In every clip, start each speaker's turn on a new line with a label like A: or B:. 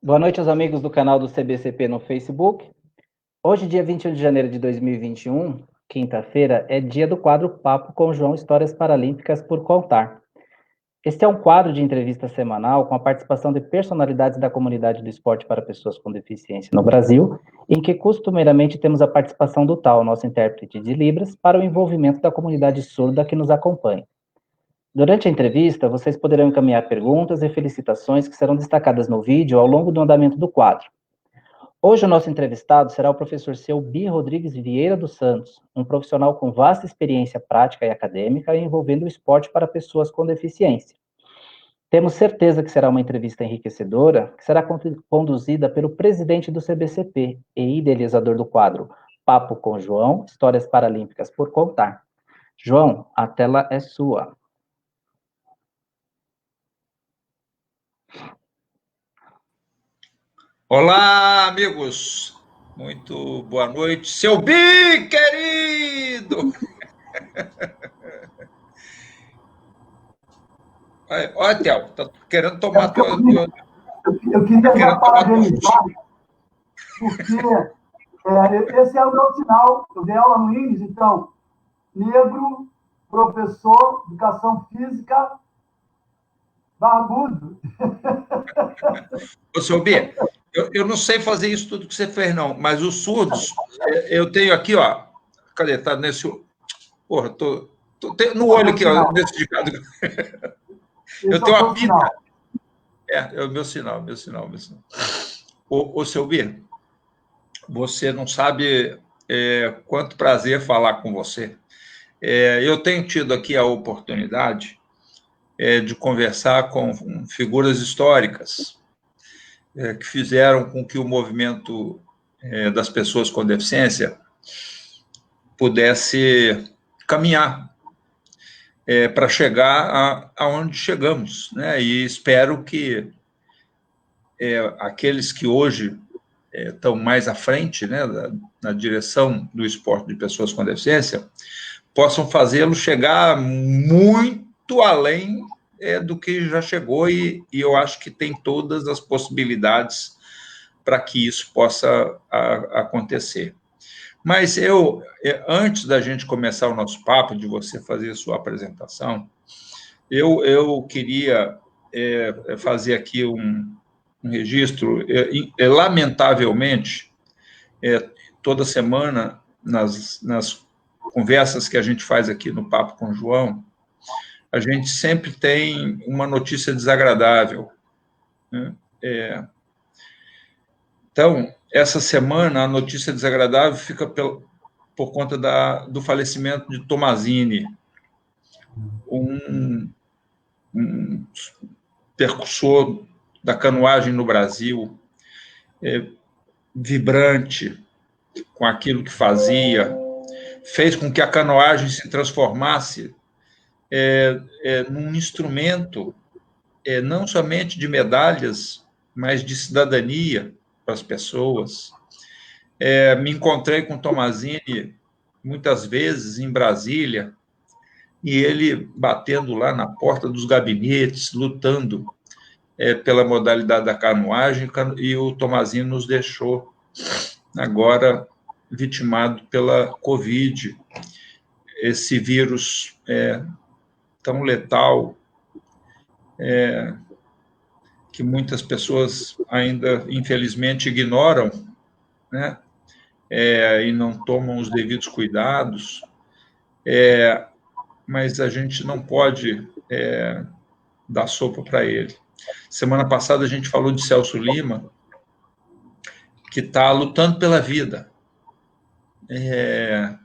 A: Boa noite aos amigos do canal do CBCP no Facebook. Hoje, dia 21 de janeiro de 2021, quinta-feira, é dia do quadro Papo com João, Histórias Paralímpicas por Contar. Este é um quadro de entrevista semanal com a participação de personalidades da comunidade do esporte para pessoas com deficiência no Brasil, em que costumeiramente temos a participação do TAL, nosso intérprete de Libras, para o envolvimento da comunidade surda que nos acompanha. Durante a entrevista, vocês poderão encaminhar perguntas e felicitações que serão destacadas no vídeo ao longo do andamento do quadro. Hoje o nosso entrevistado será o professor Selby Rodrigues Vieira dos Santos, um profissional com vasta experiência prática e acadêmica envolvendo o esporte para pessoas com deficiência. Temos certeza que será uma entrevista enriquecedora, que será conduzida pelo presidente do CBCP e idealizador do quadro Papo com João, Histórias Paralímpicas por Contar. João, a tela é sua.
B: Olá, amigos. Muito boa noite. Selby, querido! Olha, Théo, tá querendo tomar tua...
C: Eu queria já parabenizar, porque esse é o meu sinal. Eu dei aula no INES, então, negro, professor, educação física, barbudo.
B: Ô, Selby, eu não sei fazer isso tudo que você fez, não, mas os surdos, eu tenho aqui, ó, cadê? Tá nesse... Porra, tô no olho aqui, ó, nesse de cada... Eu tenho uma pinta... É o meu sinal. Ô, Selby, você não sabe quanto prazer falar com você. Eu tenho tido aqui a oportunidade de conversar com figuras históricas que fizeram com que o movimento das pessoas com deficiência pudesse caminhar para chegar aonde chegamos, né? E espero que aqueles que hoje estão mais à frente, né, na direção do esporte de pessoas com deficiência, possam fazê-lo chegar muito além do que já chegou, e eu acho que tem todas as possibilidades para que isso possa acontecer. Mas antes da gente começar o nosso papo, de você fazer a sua apresentação, eu queria fazer aqui um registro. Lamentavelmente, toda semana, nas conversas que a gente faz aqui no Papo com o João, a gente sempre tem uma notícia desagradável, né? Então, essa semana, a notícia desagradável fica por conta do falecimento de Tommasini, um percursor da canoagem no Brasil, vibrante com aquilo que fazia, fez com que a canoagem se transformasse num instrumento não somente de medalhas, mas de cidadania para as pessoas. Me encontrei com Tommasini muitas vezes em Brasília, e ele batendo lá na porta dos gabinetes, lutando pela modalidade da canoagem, e o Tommasini nos deixou agora vitimado pela Covid, esse vírus tão letal, que muitas pessoas ainda, infelizmente, ignoram, né? E não tomam os devidos cuidados, mas a gente não pode dar sopa para ele. Semana passada a gente falou de Celso Lima, que está lutando pela vida,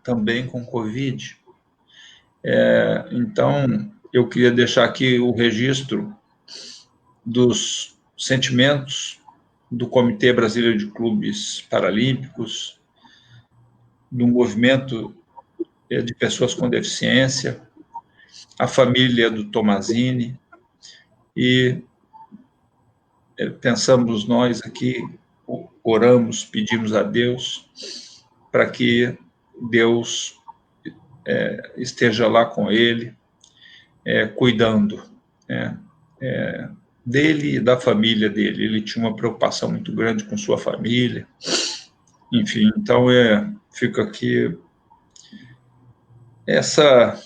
B: também com Covid. Então, eu queria deixar aqui o registro dos sentimentos do Comitê Brasileiro de Clubes Paralímpicos, do movimento de pessoas com deficiência, a família do Tommasini, e pensamos nós aqui, oramos, pedimos a Deus para que Deus esteja lá com ele, cuidando dele e da família dele. Ele tinha uma preocupação muito grande com sua família. Enfim, então fica aqui essa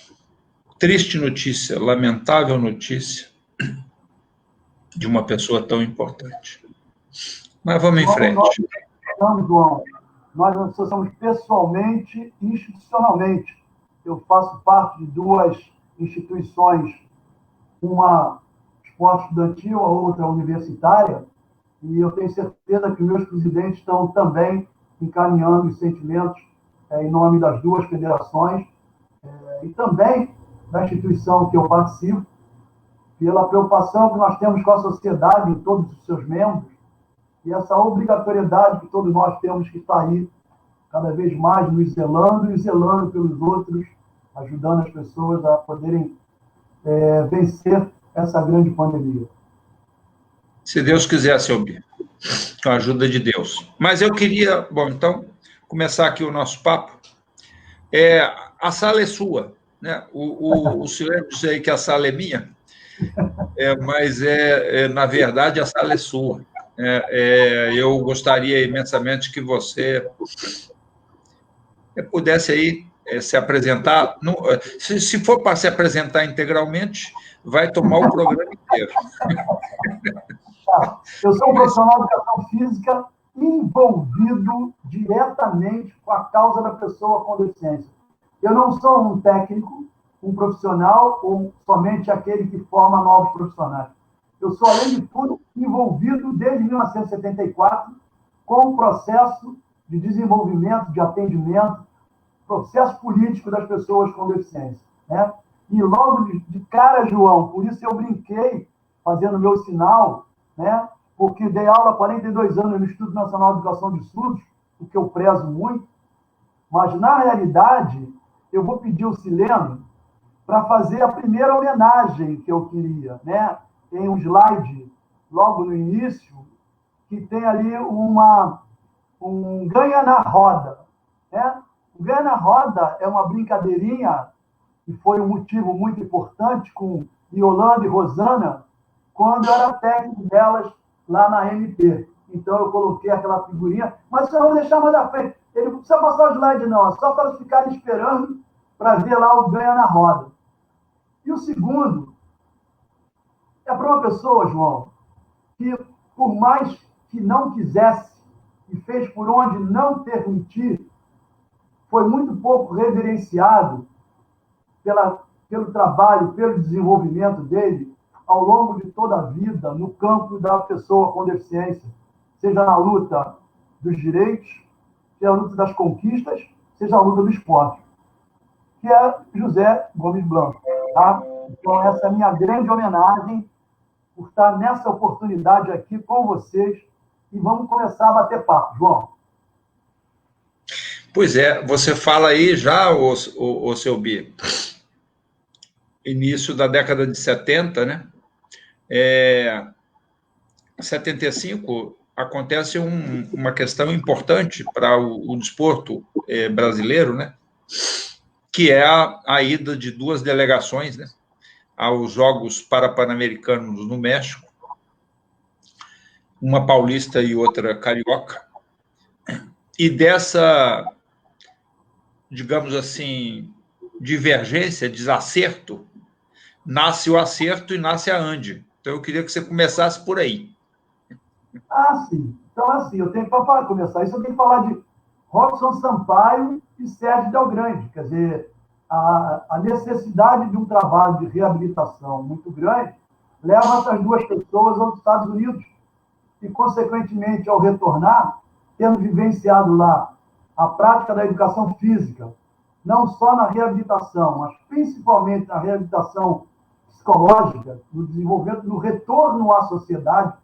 B: triste notícia, lamentável notícia de uma pessoa tão importante. Mas vamos em frente.
C: João, nós nos associamos pessoalmente e institucionalmente. Eu faço parte de duas instituições, uma esporte estudantil, a outra universitária, e eu tenho certeza que meus presidentes estão também encaminhando os sentimentos em nome das duas federações e também da instituição que eu participo, pela preocupação que nós temos com a sociedade em todos os seus membros e essa obrigatoriedade que todos nós temos que estar aí cada vez mais nos zelando e zelando pelos outros, ajudando as pessoas a poderem vencer essa grande pandemia.
B: Se Deus quiser, seu Bi, com a ajuda de Deus. Mas eu queria, bom, então, começar aqui o nosso papo. A sala é sua, né? O senhor disse aí que a sala é minha, mas na verdade a sala é sua. Eu gostaria imensamente que você pudesse aí se apresentar. Se for para se apresentar integralmente, vai tomar o programa inteiro.
C: Eu sou um profissional de educação física envolvido diretamente com a causa da pessoa com deficiência. Eu não sou um técnico, um profissional ou somente aquele que forma novos profissionais. Eu sou, além de tudo, envolvido desde 1974 com o processo de desenvolvimento, de atendimento, processo político das pessoas com deficiência, né? E logo de cara, João, por isso eu brinquei fazendo meu sinal, né? Porque dei aula há 42 anos no Instituto Nacional de Educação de Surdos, o que eu prezo muito, mas na realidade eu vou pedir o Sileno para fazer a primeira homenagem que eu queria, né? Tem um slide logo no início que tem ali um ganha na roda, né? O ganha na roda é uma brincadeirinha que foi um motivo muito importante com Yolanda e Rosana quando eu era técnico delas lá na MP. Então eu coloquei aquela figurinha, mas eu vou deixar mais à frente. Ele não precisa passar o slide não, é só para eles ficarem esperando para ver lá o ganha na roda. E o segundo é para uma pessoa, João, que por mais que não quisesse e fez por onde não permitir, foi muito pouco reverenciado pelo trabalho, pelo desenvolvimento dele ao longo de toda a vida no campo da pessoa com deficiência, seja na luta dos direitos, seja na luta das conquistas, seja na luta do esporte, que é José Gomes Blanco. Tá? Então, essa é a minha grande homenagem por estar nessa oportunidade aqui com vocês e vamos começar a bater papo, João.
B: Pois você fala aí já, o seu Bi, início da década de 70, né? 75 acontece uma questão importante para o desporto brasileiro, né? Que é a ida de duas delegações, né? Aos Jogos Pan-Americanos no México, uma paulista e outra carioca, e dessa, digamos assim, divergência, desacerto, nasce o acerto e nasce a ANDI. Então, eu queria que você começasse por aí.
C: Sim. Então, assim, eu tenho para começar isso, eu tenho que falar de Robson Sampaio e Sérgio Delgrande. Quer dizer, a necessidade de um trabalho de reabilitação muito grande leva essas duas pessoas aos Estados Unidos. E, consequentemente, ao retornar, tendo vivenciado lá a prática da educação física, não só na reabilitação, mas principalmente na reabilitação psicológica, no desenvolvimento, no retorno à sociedade,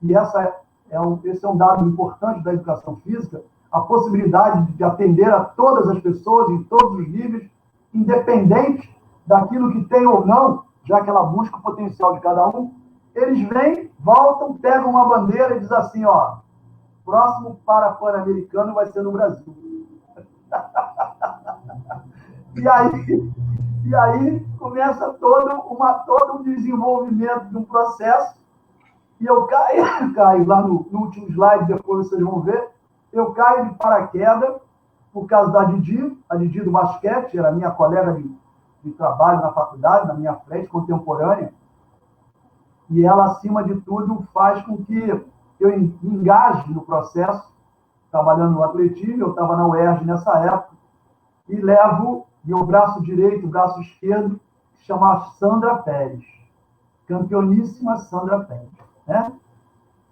C: e esse é um dado importante da educação física, a possibilidade de atender a todas as pessoas, em todos os níveis, independente daquilo que tem ou não, já que ela busca o potencial de cada um, eles vêm, voltam, pegam uma bandeira e dizem assim, ó, próximo Pan-Americano vai ser no Brasil. E aí começa todo um desenvolvimento de um processo E eu caio lá no último slide, depois vocês vão ver, eu caio de paraquedas por causa da Didi, a Didi do basquete, era minha colega de trabalho na faculdade, na minha frente, contemporânea, e ela, acima de tudo, faz com que eu me engaje no processo, trabalhando no atletismo, eu estava na UERJ nessa época, e levo meu braço direito, braço esquerdo, que se chama Sandra Pérez, campeoníssima Sandra Pérez, né?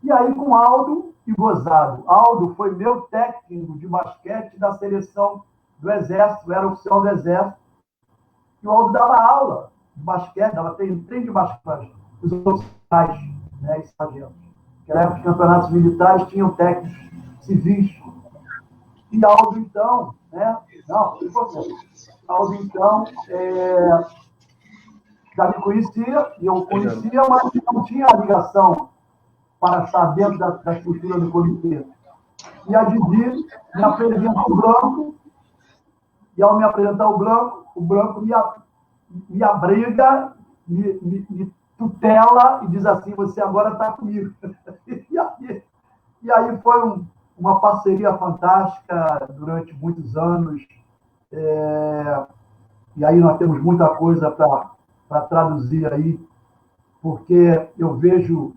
C: E aí com Aldo e Gozado. Aldo foi meu técnico de basquete da seleção do Exército, era oficial do Exército, e o Aldo dava aula de basquete, dava treino de basquete para os oficiais, né, e sargentos. Naquela época, os campeonatos militares tinham técnicos civis. E Aldo, então, né? Não, Aldo, então, já me conhecia, e eu conhecia, mas não tinha a ligação para estar dentro da estrutura do comitê. E a Didi me apresenta o Blanco, e ao me apresentar o Blanco me abriga, me tutela e diz assim, você agora está comigo. E aí foi uma parceria fantástica durante muitos anos. E aí nós temos muita coisa para traduzir aí, porque eu vejo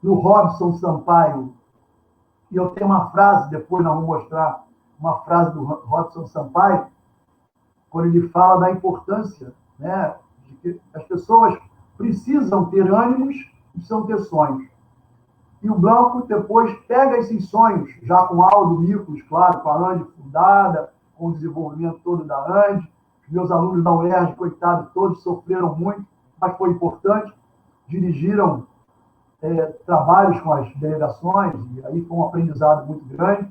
C: no Robson Sampaio, e eu tenho uma frase, depois nós vamos mostrar uma frase do Robson Sampaio, quando ele fala da importância, né, de que as pessoas precisam ter ânimos e precisam ter sonhos. E o Blanco depois pega esses sonhos, já com Aldo Nicolas, claro, com a ANDE fundada, com o desenvolvimento todo da ANDE. Os meus alunos da UERJ, coitados, todos sofreram muito, mas foi importante. Dirigiram trabalhos com as delegações, e aí foi um aprendizado muito grande.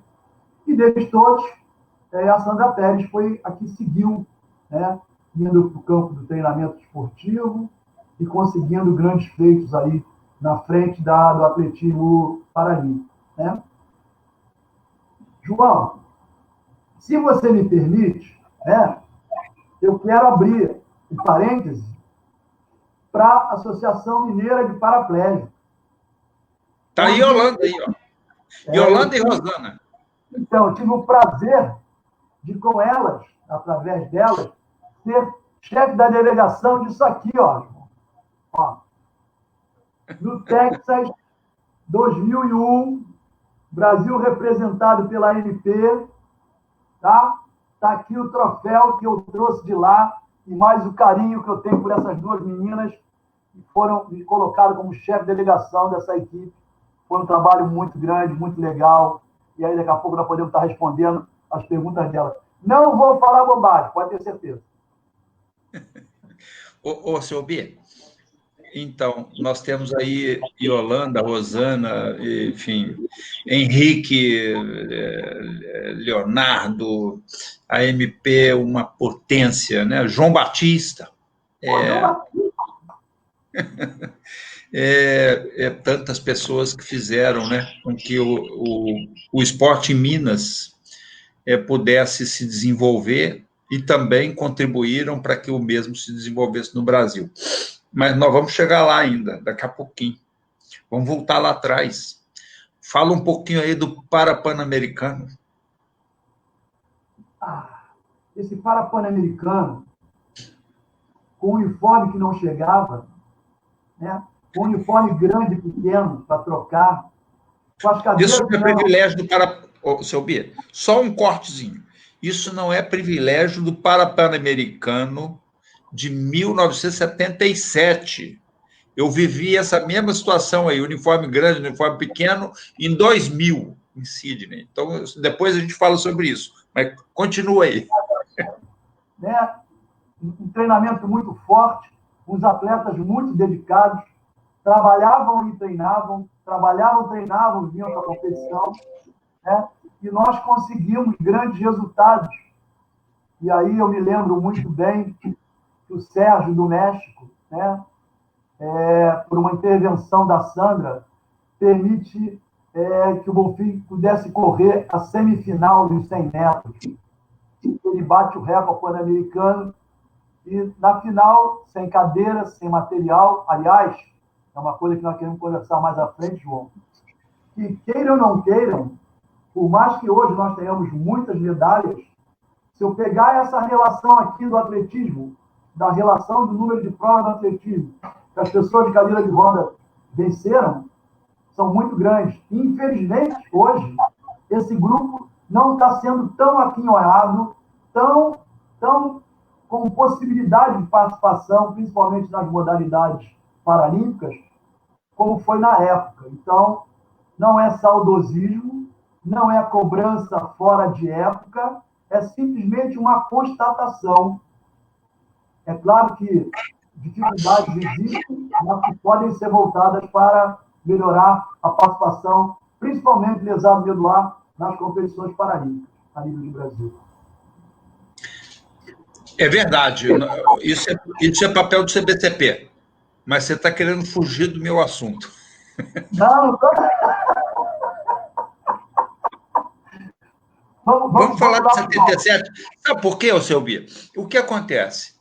C: E deles todos, a Sandra Pérez foi a que seguiu, né, indo para o campo do treinamento esportivo e conseguindo grandes feitos aí na frente do atletismo paralímpico, né? João, se você me permite, né, eu quero abrir um parêntese para a Associação Mineira de Paraplégicos.
B: Está aí Yolanda, aí, ó. Yolanda e Rosana.
C: Então, eu tive o prazer de, com elas, através delas, ser chefe da delegação disso aqui, ó. No Texas, 2001, Brasil representado pela ANP, tá? Tá aqui o troféu que eu trouxe de lá e mais o carinho que eu tenho por essas duas meninas que foram me colocadas como chefe de delegação dessa equipe. Foi um trabalho muito grande, muito legal. E aí, daqui a pouco, nós podemos estar respondendo as perguntas delas. Não vou falar bobagem, pode ter certeza.
B: Ô, seu B, então, nós temos aí Yolanda, Rosana, enfim, Henrique, Leonardo, a MP, uma potência, né? João Batista. Tantas pessoas que fizeram, né, com que o esporte em Minas pudesse se desenvolver e também contribuíram para que o mesmo se desenvolvesse no Brasil. Mas nós vamos chegar lá ainda, daqui a pouquinho. Vamos voltar lá atrás. Fala um pouquinho aí do Parapan-Americano.
C: Esse Parapan-Americano, com uniforme que não chegava, né? Com uniforme grande e pequeno para trocar, com as cadeiras...
B: Isso não é privilégio do Parapan... Seu Bia, só um cortezinho. Isso não é privilégio do Parapan-Americano de 1977. Eu vivi essa mesma situação aí, uniforme grande, uniforme pequeno, em 2000, em Sydney. Então, depois a gente fala sobre isso. Mas continua aí.
C: Né? Um treinamento muito forte, uns atletas muito dedicados, trabalhavam e treinavam, treinavam, vinham para a competição, né? E nós conseguimos grandes resultados. E aí eu me lembro muito bem que o Sérgio, do México, né, por uma intervenção da Sandra, permite que o Bonfim pudesse correr a semifinal dos 100 metros. Ele bate o recorde pan-americano e, na final, sem cadeira, sem material, aliás, é é uma coisa que nós queremos conversar mais à frente, João, que queiram ou não queiram, por mais que hoje nós tenhamos muitas medalhas, se eu pegar essa relação aqui do atletismo, da relação do número de provas do atletismo, que as pessoas de cadeira de roda venceram, são muito grandes. Infelizmente, hoje, esse grupo não está sendo tão aquinhoado, tão com possibilidade de participação, principalmente nas modalidades paralímpicas, como foi na época. Então, não é saudosismo, não é cobrança fora de época, é simplesmente uma constatação. É claro que dificuldades existem, mas que podem ser voltadas para melhorar a participação, principalmente lesado medular, nas competições paralímpicas a nível do Brasil.
B: É verdade, isso é papel do CBCP, mas você está querendo fugir do meu assunto.
C: Não estou.
B: Vamos falar de 77. Sabe por quê, seu Bia? O que acontece?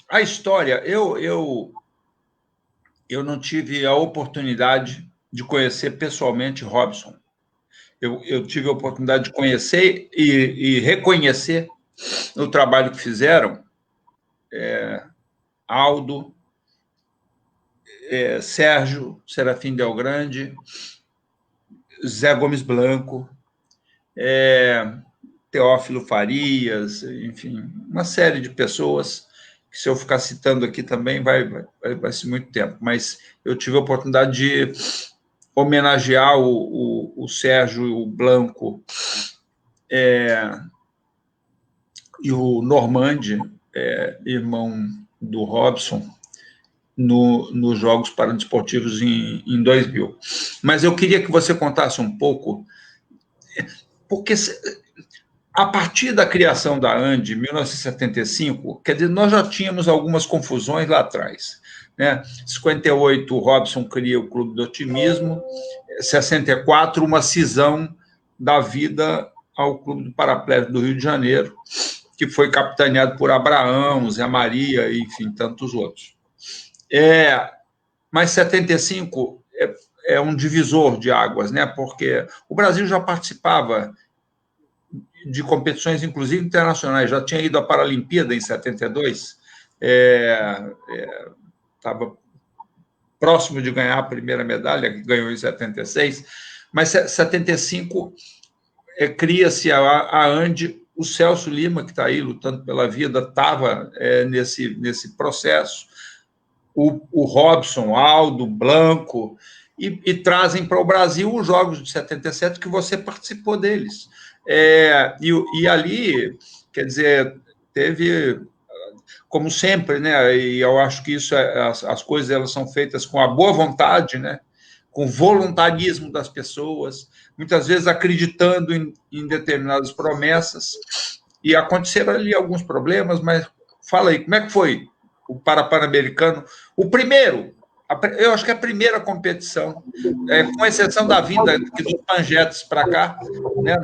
B: A história, eu não tive a oportunidade de conhecer pessoalmente Robson. Eu tive a oportunidade de conhecer e reconhecer o trabalho que fizeram Aldo, Sérgio Serafim Del Grande, Zé Gomes Blanco, Teófilo Farias, enfim, uma série de pessoas que, se eu ficar citando aqui também, vai ser muito tempo. Mas eu tive a oportunidade de homenagear o Sérgio Blanco e o Normandi, irmão do Robson, nos Jogos Paradesportivos em 2000. Mas eu queria que você contasse um pouco, porque a partir da criação da ANDE, em 1975, quer dizer, nós já tínhamos algumas confusões lá atrás. Né? 58, o Robson cria o Clube do Otimismo, 64, uma cisão da vida ao Clube do Paraplégico do Rio de Janeiro, que foi capitaneado por Abraão, Zé Maria, enfim, tantos outros. Mas 75 é um divisor de águas, né? Porque o Brasil já participava de competições, inclusive internacionais, já tinha ido à Paralimpíada em 72, estava próximo de ganhar a primeira medalha, que ganhou em 76, mas 75 cria-se a ANDE. O Celso Lima, que está aí lutando pela vida, estava nesse processo, o Robson, Aldo, Blanco, e trazem para o Brasil os Jogos de 77, que você participou deles. E ali, quer dizer, teve, como sempre, né? E eu acho que isso, as coisas elas são feitas com a boa vontade, né? Com o voluntarismo das pessoas, muitas vezes acreditando em determinadas promessas, e aconteceram ali alguns problemas, mas fala aí, como é que foi o Pan-Americano? O primeiro, eu acho que é a primeira competição, com exceção da vinda dos Panjetes para cá, né,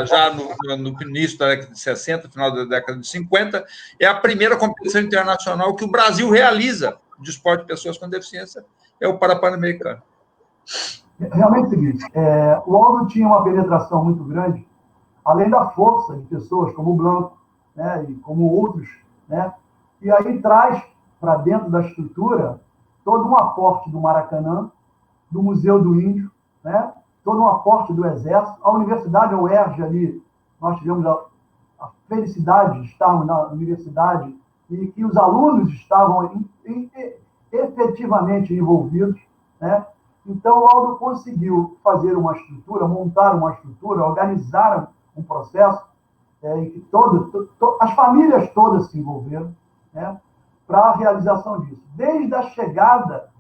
B: já no início da década de 60, final da década de 50, é a primeira competição internacional que o Brasil realiza de esporte de pessoas com deficiência, é o Pan-Americano.
C: Realmente é o seguinte, o Aldo tinha uma penetração muito grande, além da força de pessoas como o Blanco, né, e como outros, né, e aí traz para dentro da estrutura todo um aporte do Maracanã, do Museu do Índio, né, todo um aporte do Exército, a Universidade, a UERJ ali, nós tivemos a felicidade de estarmos na universidade e que os alunos estavam efetivamente envolvidos, né. Então, o Aldo conseguiu fazer uma estrutura, montar uma estrutura, organizar um processo em que as famílias todas se envolveram, né, para a realização disso. Desde a chegada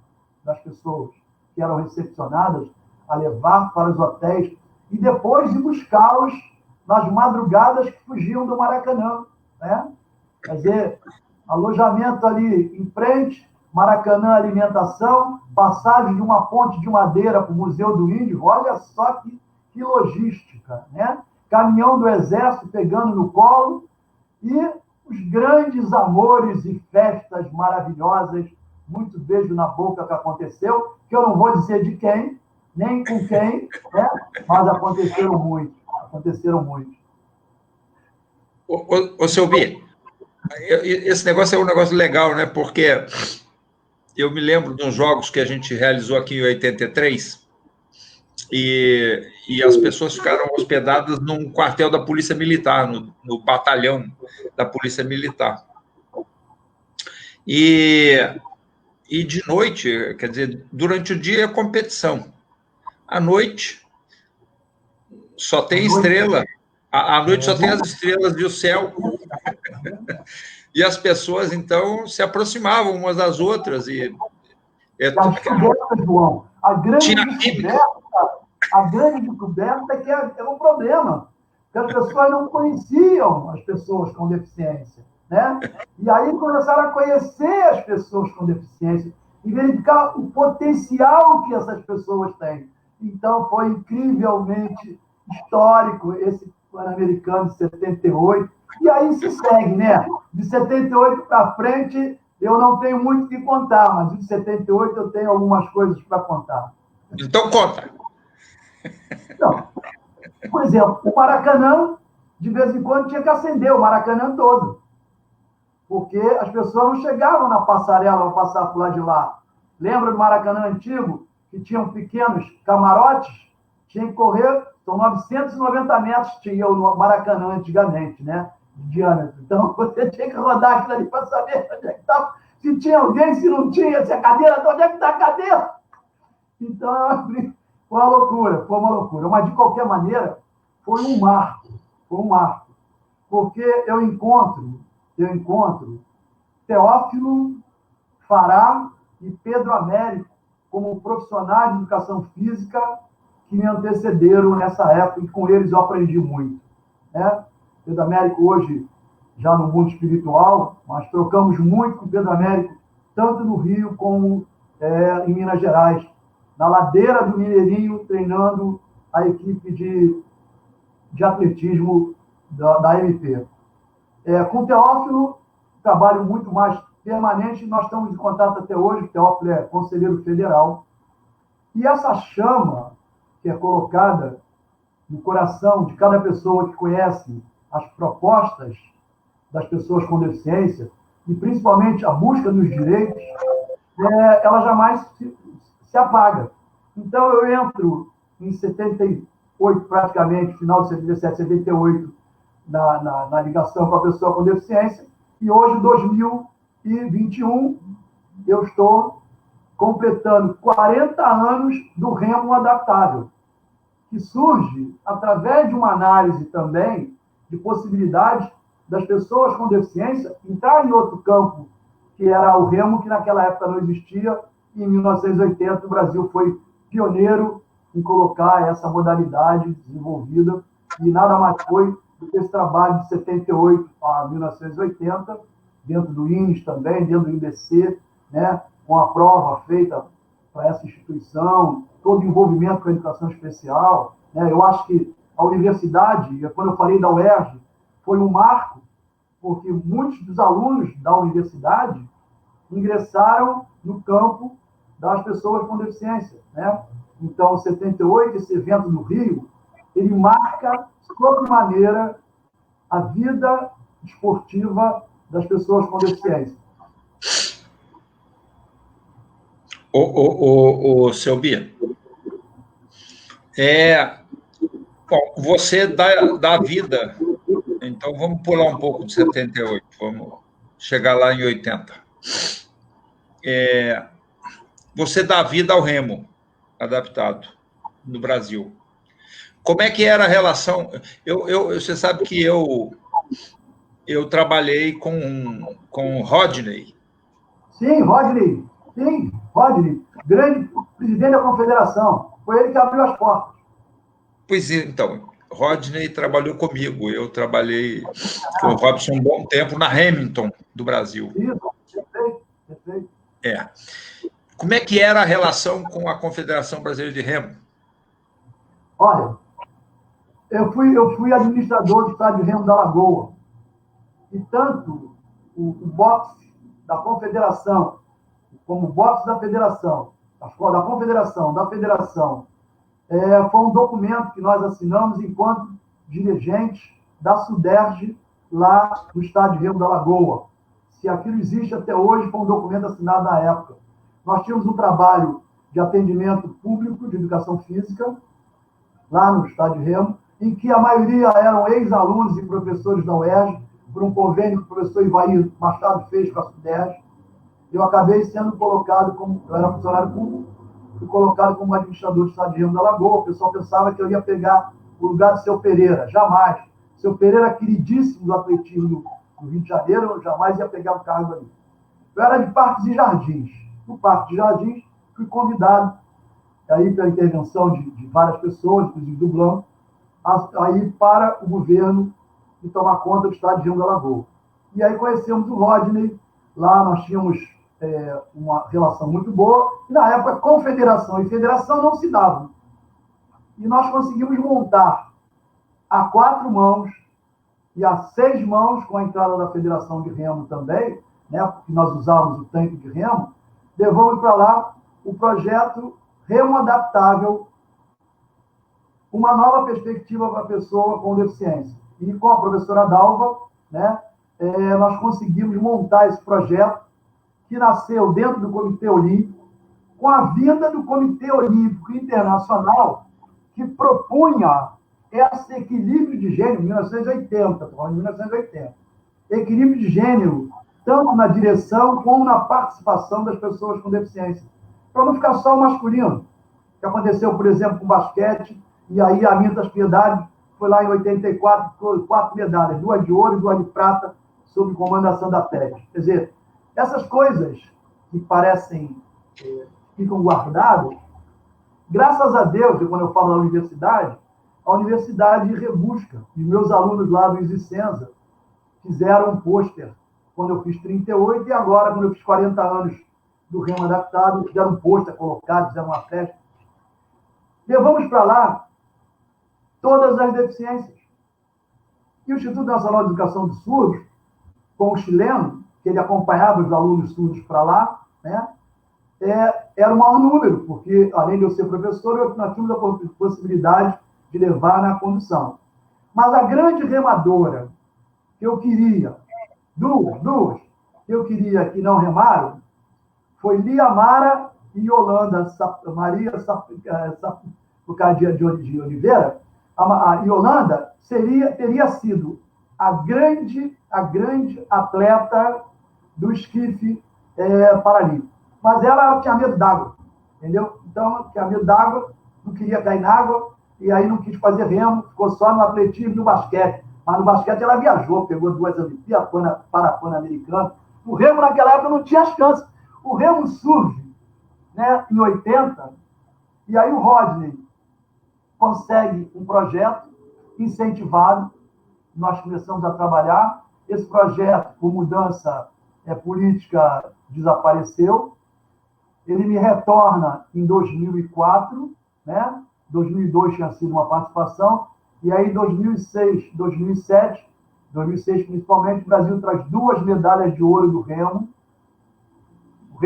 C: das pessoas que eram recepcionadas, a levar para os hotéis e depois de buscá-los nas madrugadas que fugiam do Maracanã. Né? Quer dizer, alojamento ali em frente, Maracanã alimentação, passagem de uma ponte de madeira para o Museu do Índio, olha só que logística, né? Caminhão do Exército pegando no colo e os grandes amores e festas maravilhosas muitos beijos na boca que aconteceu, que eu não vou dizer de quem, nem com quem, né? Mas aconteceram muito.
B: Ô, seu Bi, esse negócio é um negócio legal, né? Porque eu me lembro de uns jogos que a gente realizou aqui em 83 e as pessoas ficaram hospedadas num quartel da Polícia Militar, no batalhão da Polícia Militar. E de noite, quer dizer, durante o dia é competição. À noite só tem estrela. À noite só tem as estrelas e o céu. E as pessoas, então, se aproximavam umas das outras. E
C: a descoberta, João, a grande descoberta é que é um problema, que as pessoas não conheciam as pessoas com deficiência, né? E aí começaram a conhecer as pessoas com deficiência e verificar o potencial que essas pessoas têm. Então, foi incrivelmente histórico esse Pan-Americano de 78, e aí se segue, né? De 78 para frente, eu não tenho muito o que contar, mas de 78 eu tenho algumas coisas para contar.
B: Então, conta.
C: Não. Por exemplo, o Maracanã, de vez em quando, tinha que acender o Maracanã todo, porque as pessoas não chegavam na passarela ao passar por lá de lá. Lembra do Maracanã antigo, que tinham pequenos camarotes? Tinha que correr, são 990 metros tinha o Maracanã antigamente, né? De diâmetro. Então, você tinha que rodar aquilo ali para saber onde é que estava, se tinha alguém, se não tinha, se a cadeira, onde é que está a cadeira? Então, foi uma loucura. Mas, de qualquer maneira, foi um marco. Porque eu encontro Teófilo Fará e Pedro Américo como profissionais de educação física que me antecederam nessa época, e com eles eu aprendi muito, né? Pedro Américo hoje já no mundo espiritual, mas trocamos muito com Pedro Américo, tanto no Rio como em Minas Gerais, na ladeira do Mineirinho, treinando a equipe de atletismo da MP. Com o Teófilo, trabalho muito mais permanente, nós estamos em contato até hoje, o Teófilo é conselheiro federal, e essa chama que é colocada no coração de cada pessoa que conhece as propostas das pessoas com deficiência, e principalmente a busca dos direitos, ela jamais se apaga. Então, eu entro em 78, praticamente, final de 77, 78, na ligação com a pessoa com deficiência, e hoje, 2021, eu estou completando 40 anos do remo adaptável, que surge através de uma análise também de possibilidades das pessoas com deficiência entrar em outro campo, que era o remo, que naquela época não existia, e em 1980 o Brasil foi pioneiro em colocar essa modalidade desenvolvida, e nada mais foi do que esse trabalho de 78 a 1980, dentro do INES também, dentro do IBC, né, com a prova feita para essa instituição, todo o envolvimento com a educação especial, né? Eu acho que a universidade, quando eu falei da UERJ, foi um marco, porque muitos dos alunos da universidade ingressaram no campo das pessoas com deficiência, né? Então, 78, esse evento no Rio, ele marca, sobremaneira, a vida esportiva das pessoas com deficiência.
B: Seu Bia, bom, você dá vida, então vamos pular um pouco de 78, vamos chegar lá em 80. Você dá vida ao remo adaptado no Brasil. Como é que era a relação? Você sabe que eu trabalhei com o Rodney.
C: Sim, Rodney, grande presidente da confederação. Foi ele que abriu as portas.
B: Pois é, então, Rodney trabalhou comigo. Eu trabalhei com o Robson um bom tempo na Hamilton do Brasil.
C: Isso, perfeito.
B: Como é que era a relação com a Confederação Brasileira de Remo?
C: Olha, eu fui administrador do estádio de Remo da Lagoa. E tanto o boxe da Confederação como boxe da federação, da confederação, da federação, foi um documento que nós assinamos enquanto dirigentes da Suderj, lá no estádio Remo da Lagoa. Se aquilo existe até hoje, foi um documento assinado na época. Nós tínhamos um trabalho de atendimento público de educação física, lá no estádio Remo, em que a maioria eram ex-alunos e professores da UERJ, por um convênio que o professor Ivair Machado fez com a Suderj. Eu acabei sendo colocado como, eu era funcionário público, fui colocado como administrador do estádio Remo da Lagoa. O pessoal pensava que eu ia pegar o lugar do Seu Pereira. Jamais. Seu Pereira, queridíssimo do atletismo do Rio de Janeiro, eu jamais ia pegar o cargo ali. Eu era de Parques e Jardins. No Parque de Jardins, fui convidado, aí pela intervenção de várias pessoas, inclusive do Blanco, aí para o governo e tomar conta do estádio Remo da Lagoa. E aí conhecemos o Rodney, lá nós tínhamos uma relação muito boa, e na época confederação e federação não se davam. E nós conseguimos montar a 4 mãos e a 6 mãos, com a entrada da Federação de Remo também, né, porque nós usávamos o tanque de remo, levamos para lá o projeto Remo Adaptável, uma nova perspectiva para a pessoa com deficiência. E com a professora Dalva, né, nós conseguimos montar esse projeto, que nasceu dentro do Comitê Olímpico, com a vinda do Comitê Olímpico Internacional, que propunha esse equilíbrio de gênero, em 1980, estou falando de 1980. Equilíbrio de gênero, tanto na direção como na participação das pessoas com deficiência. Para não ficar só o masculino, que aconteceu, por exemplo, com o basquete, e aí a Mintas Piedade foi lá em 84, com 4 medalhas, 2 de ouro e 2 de prata, sob comandação da TED. Quer dizer, essas coisas que parecem, ficam guardadas, graças a Deus, quando eu falo da universidade, a universidade rebusca. E meus alunos lá do Isicenza fizeram um pôster quando eu fiz 38, e agora, quando eu fiz 40 anos do Remo Adaptado, fizeram um pôster colocado, fizeram uma festa. Levamos para lá todas as deficiências. E o Instituto Nacional de Educação de Surdos, com o chileno, que ele acompanhava os alunos surdos para lá, né, era o maior número, porque, além de eu ser professor, nós tínhamos a possibilidade de levar na condução. Mas a grande remadora que eu queria, duas, que eu queria que não remaram, foi Liamara e Yolanda Maria Sapucadia de Oliveira. A Yolanda teria sido a grande atleta do esquife paralímpico. Mas ela tinha medo d'água, entendeu? Então, tinha medo d'água, não queria cair na água, e aí não quis fazer remo, ficou só no atletismo e no basquete. Mas no basquete ela viajou, pegou 2 Olimpíadas, Pan-Americana. O remo naquela época não tinha chance. O remo surge, né, em 80, e aí o Rodney consegue um projeto incentivado, nós começamos a trabalhar. Esse projeto, por mudança política, desapareceu. Ele me retorna em 2004, né? 2002 tinha sido uma participação, e aí em 2006, 2007, 2006 principalmente, o Brasil traz 2 medalhas de ouro do remo. O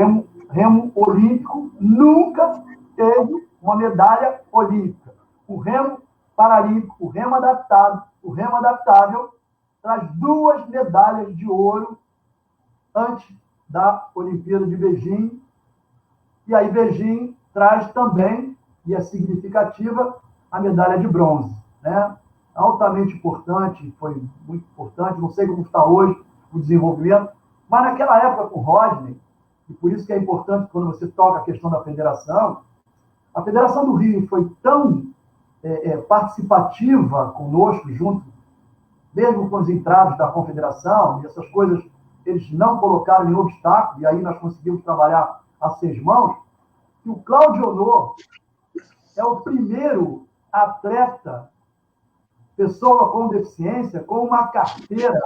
C: remo olímpico nunca teve uma medalha olímpica. O remo paralímpico, o remo adaptado, o remo adaptável, traz 2 medalhas de ouro antes da Olimpíada de Beijing. E aí Beijing traz também, e é significativa, a medalha de bronze, né? Altamente importante, foi muito importante, não sei como está hoje o desenvolvimento, mas naquela época com o Rodney, e por isso que é importante quando você toca a questão da federação, a Federação do Rio foi tão participativa conosco, junto, mesmo com os entraves da confederação, e essas coisas eles não colocaram em obstáculo, e aí nós conseguimos trabalhar a 6 mãos, que o Cláudio Honor é o primeiro atleta, pessoa com deficiência, com uma carteira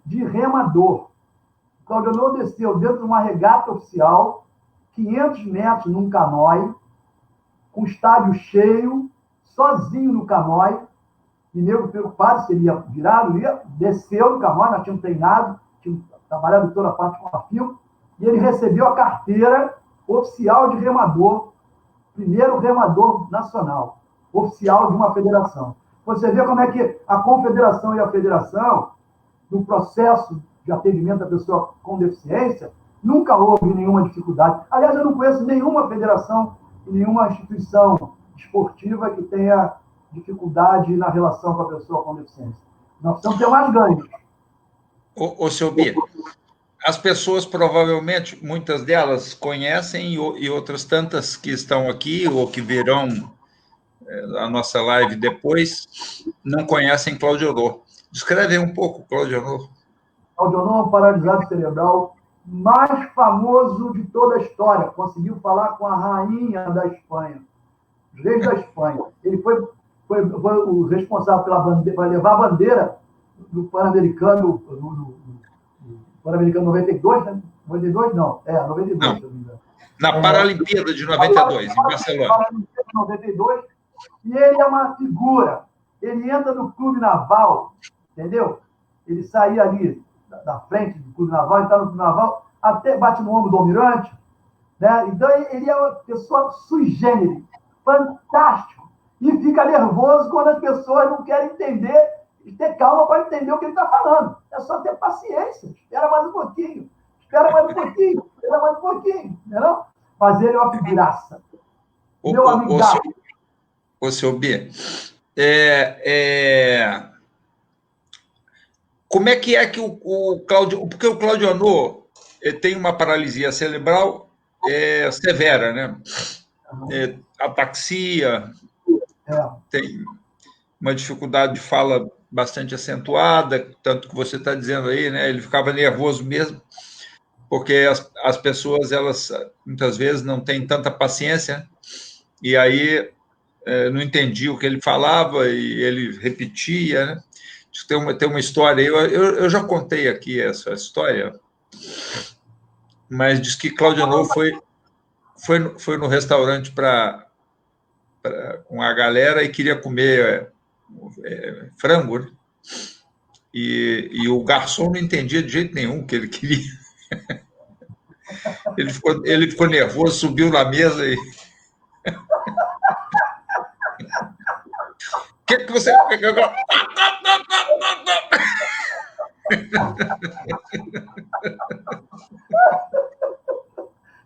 C: de remador. O Cláudio Honor desceu dentro de uma regata oficial, 500 metros num canói, com estádio cheio, sozinho no canói, e nego preocupado se ele ia virar, desceu no canói, nós tínhamos treinado, tínhamos trabalhado toda a parte com a FIO, e ele recebeu a carteira oficial de remador, primeiro remador nacional, oficial de uma federação. Você vê como é que a confederação e a federação, no processo de atendimento à pessoa com deficiência, nunca houve nenhuma dificuldade. Aliás, eu não conheço nenhuma federação e nenhuma instituição esportiva que tenha dificuldade na relação com a pessoa com deficiência. Nós precisamos ter mais ganhos.
B: Ô, seu Bia, as pessoas provavelmente, muitas delas conhecem e outras tantas que estão aqui ou que verão a nossa live depois, não conhecem Cláudio Honor. Descreve um pouco, Cláudio Honor.
C: Cláudio Honor é um paralisado cerebral mais famoso de toda a história. Conseguiu falar com a rainha da Espanha, os reis da Espanha. Ele foi o responsável para levar a bandeira do Pan-Americano, Pan-Americano 92, né? 92 não, 92,
B: não.
C: Se eu não me engano.
B: Na Paralimpíada de 92, em Barcelona.
C: Paralimpíada de 92, e ele é uma figura. Ele entra no clube naval, entendeu? Ele saía ali da frente do clube naval, está no clube naval, até bate no ombro do almirante, né? Então, ele é uma pessoa sui generis, fantástico, e fica nervoso quando as pessoas não querem entender, e ter calma para entender o que ele está falando. É só ter paciência, espera mais um pouquinho, entendeu? Mas ele é uma figuraça. Meu amigo
B: Ô, seu B, como é que o Cláudio... Porque o Cláudio Honor tem uma paralisia cerebral severa, né? Ataxia, tem uma dificuldade de fala bastante acentuada, tanto que você está dizendo aí, né? Ele ficava nervoso mesmo, porque as pessoas, elas muitas vezes não têm tanta paciência, e aí não entendia o que ele falava e ele repetia, né? Tem uma história, eu já contei aqui essa história, mas diz que Cláudio Honor foi no restaurante com a galera e queria comer frango, né? E o garçom não entendia de jeito nenhum o que ele queria. Ele ficou nervoso, subiu na mesa e... O que você...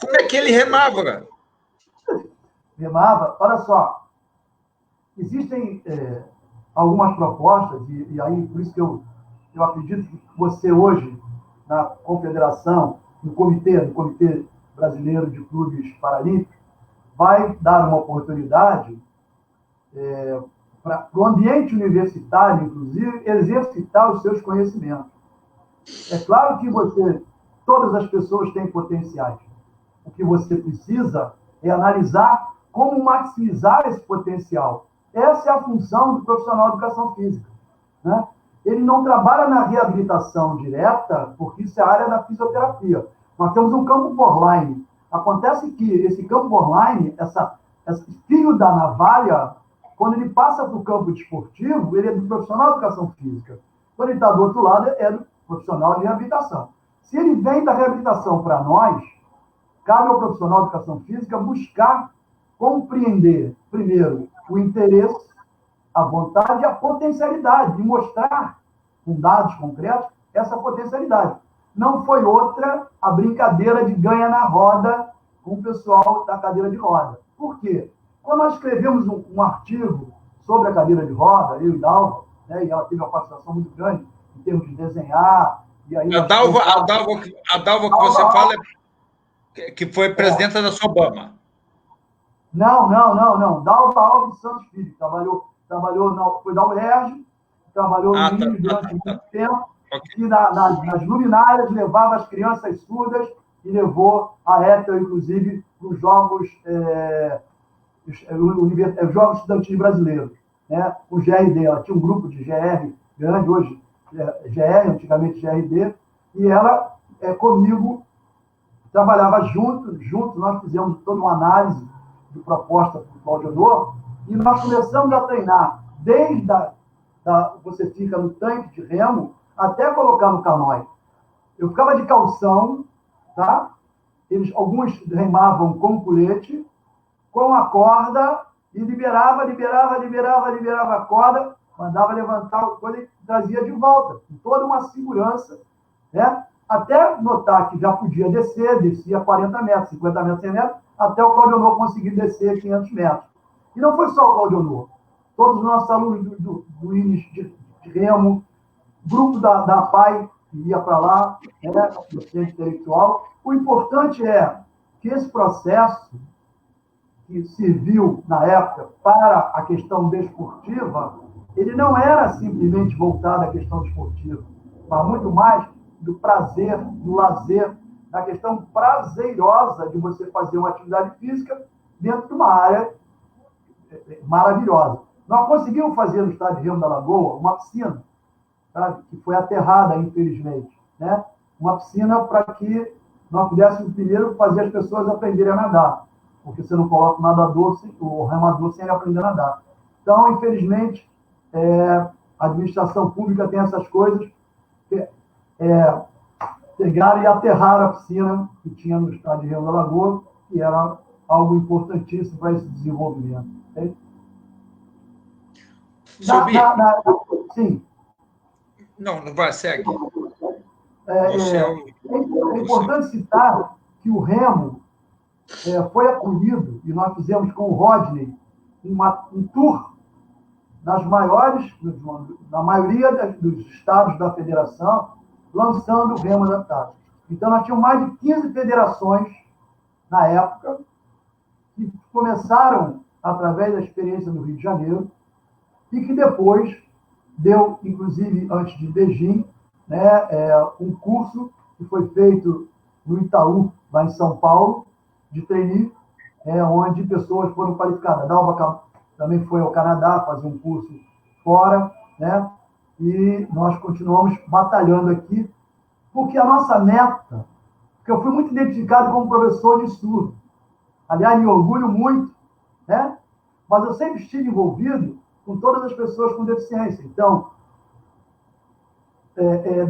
B: Como é que ele remava?
C: Remava? Olha só. Existem algumas propostas, e aí, por isso que eu acredito que você hoje, na confederação, no Comitê Brasileiro de Clubes Paralímpicos, vai dar uma oportunidade para o ambiente universitário, inclusive, exercitar os seus conhecimentos. É claro que todas as pessoas têm potenciais. O que você precisa é analisar como maximizar esse potencial. Essa é a função do profissional de educação física, né? Ele não trabalha na reabilitação direta, porque isso é a área da fisioterapia. Nós temos um campo borderline. Acontece que esse campo borderline, esse fio da navalha, quando ele passa para o campo desportivo, ele é do profissional de educação física. Quando ele está do outro lado, é do profissional de reabilitação. Se ele vem da reabilitação para nós, cabe ao profissional de educação física buscar compreender, primeiro, o interesse, a vontade e a potencialidade, de mostrar, com dados concretos, essa potencialidade. Não foi outra a brincadeira de ganha na roda com o pessoal da cadeira de roda. Por quê? Quando nós escrevemos um artigo sobre a cadeira de roda, eu e Dalva, né, e ela teve uma participação muito grande em termos de desenhar. E aí
B: a Dalva que você fala que foi presidenta da Sobama.
C: Não. Dalva Alves Santos Filho. Foi da UERJ, trabalhou no Rio durante muito tempo, okay. E nas luminárias levava as crianças surdas e levou a Ethel, inclusive, para os Jogos Estudantis Brasileiros, né? O GRD, ela tinha um grupo de GR grande, hoje GR, antigamente GRD, e ela, comigo, trabalhava junto, nós fizemos toda uma análise de proposta para o Cláudio Honor, e nós começamos a treinar desde você fica no tanque de remo até colocar no canoe. Eu ficava de calção, tá? alguns remavam com colete, com a corda, e liberava a corda, mandava levantar a coisa e trazia de volta, com toda uma segurança, né? Até notar que já podia descia 40 metros, 50 metros, 100 metros, até o Claudionor conseguir descer 500 metros. E não foi só o Claudionor. Todos os nossos alunos do INES de Remo, grupo da PAI, que ia para lá, né, do centro intelectual. O importante é que esse processo, que serviu, na época, para a questão desportiva, ele não era simplesmente voltado à questão desportiva, mas muito mais do prazer, do lazer, da questão prazerosa de você fazer uma atividade física dentro de uma área maravilhosa. Nós conseguimos fazer no estádio Remo da Lagoa uma piscina, sabe, que foi aterrada, infelizmente, né? Uma piscina para que nós pudéssemos primeiro fazer as pessoas aprenderem a nadar, porque você não coloca o nadador, o remador sem ele aprender a nadar. Então, infelizmente, a administração pública tem essas coisas, pegaram e aterraram a piscina que tinha no estádio Remo da Lagoa, que era algo importantíssimo para esse desenvolvimento. Okay? Sim.
B: Não vai, segue.
C: É importante citar que o Remo foi acolhido, e nós fizemos com o Rodney um tour na maioria dos estados da federação, lançando o Remo adaptado. Então, nós tínhamos mais de 15 federações, na época, que começaram através da experiência do Rio de Janeiro, e que depois deu, inclusive, antes de Beijing, né, um curso que foi feito no Itaú, lá em São Paulo, de trainee, onde pessoas foram qualificadas. A Dalva também foi ao Canadá fazer um curso fora, né? E nós continuamos batalhando aqui, porque a nossa meta, porque eu fui muito identificado como professor de surdo, aliás, me orgulho muito, né? Mas eu sempre estive envolvido com todas as pessoas com deficiência. Então,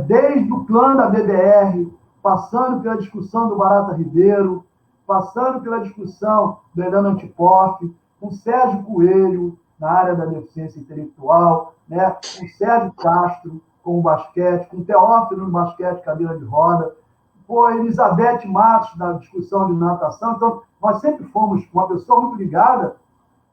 C: desde o plano da BBR, passando pela discussão do Barata Ribeiro, passando pela discussão do Helena Antiporte, com Sérgio Coelho, na área da deficiência intelectual, né? Com Sérgio Castro, com o basquete, com Teófilo no basquete, cadeira de roda, com Elizabeth Matos, na discussão de natação. Então, nós sempre fomos uma pessoa muito ligada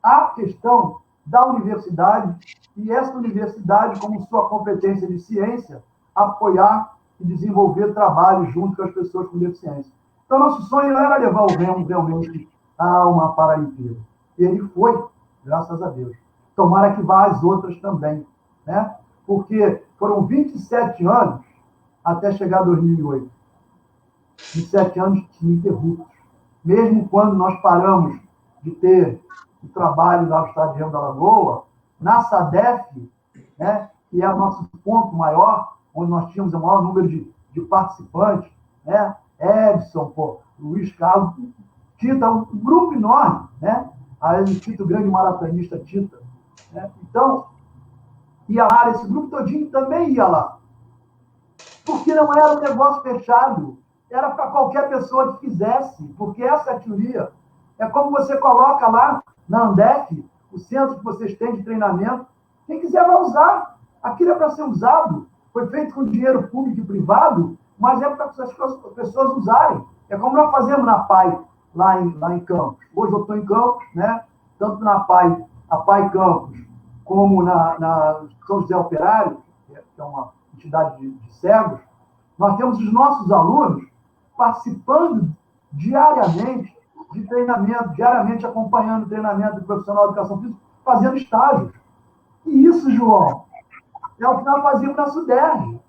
C: à questão da universidade, e essa universidade, como sua competência de ciência, apoiar e desenvolver trabalho junto com as pessoas com deficiência. Então, nosso sonho era levar o Remo realmente a uma Paralimpíada. E ele foi, graças a Deus. Tomara que vá às outras também, né? Porque foram 27 anos até chegar a 2008. 27 anos ininterruptos. Mesmo quando nós paramos de ter o trabalho lá no estádio Remo da Lagoa, na SADEF, né, que é o nosso ponto maior, onde nós tínhamos o maior número de participantes, né? Edson, Luiz Carlos, Tita, um grupo enorme, né? Aí Tita, o grande maratonista Tita, né? Então, ia lá, esse grupo todinho também ia lá. Porque não era um negócio fechado, era para qualquer pessoa que quisesse, porque essa é a teoria. É como você coloca lá na Andef, o centro que vocês têm de treinamento, quem quiser vai usar. Aquilo é para ser usado. Foi feito com dinheiro público e privado, mas é para as pessoas usarem. É como nós fazemos na PAI, lá em Campos. Hoje eu estou em Campos, né? Tanto na PAI, a PAI Campos, como na São José Operário, que é uma entidade de cegos, nós temos os nossos alunos participando diariamente de treinamento, diariamente acompanhando o treinamento do profissional de educação física, fazendo estágios. E isso, João, é o que nós fazíamos na SUDERJ,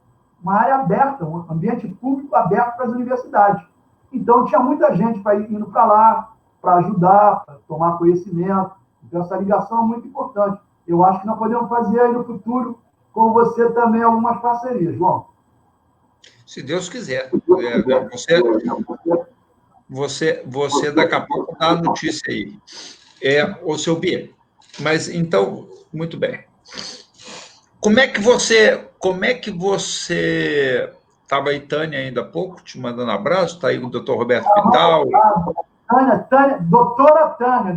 C: uma área aberta, um ambiente público aberto para as universidades. Então, tinha muita gente indo para lá, para ajudar, para tomar conhecimento. Então, essa ligação é muito importante. Eu acho que nós podemos fazer aí no futuro, com você também, algumas parcerias, João.
B: Se Deus quiser. Você daqui a pouco dá a notícia aí. O seu Bia. Mas, então, muito bem. Como é que você Estava aí Tânia ainda há pouco, te mandando abraço, está aí o doutor Roberto Vital.
C: Tânia, doutora Tânia,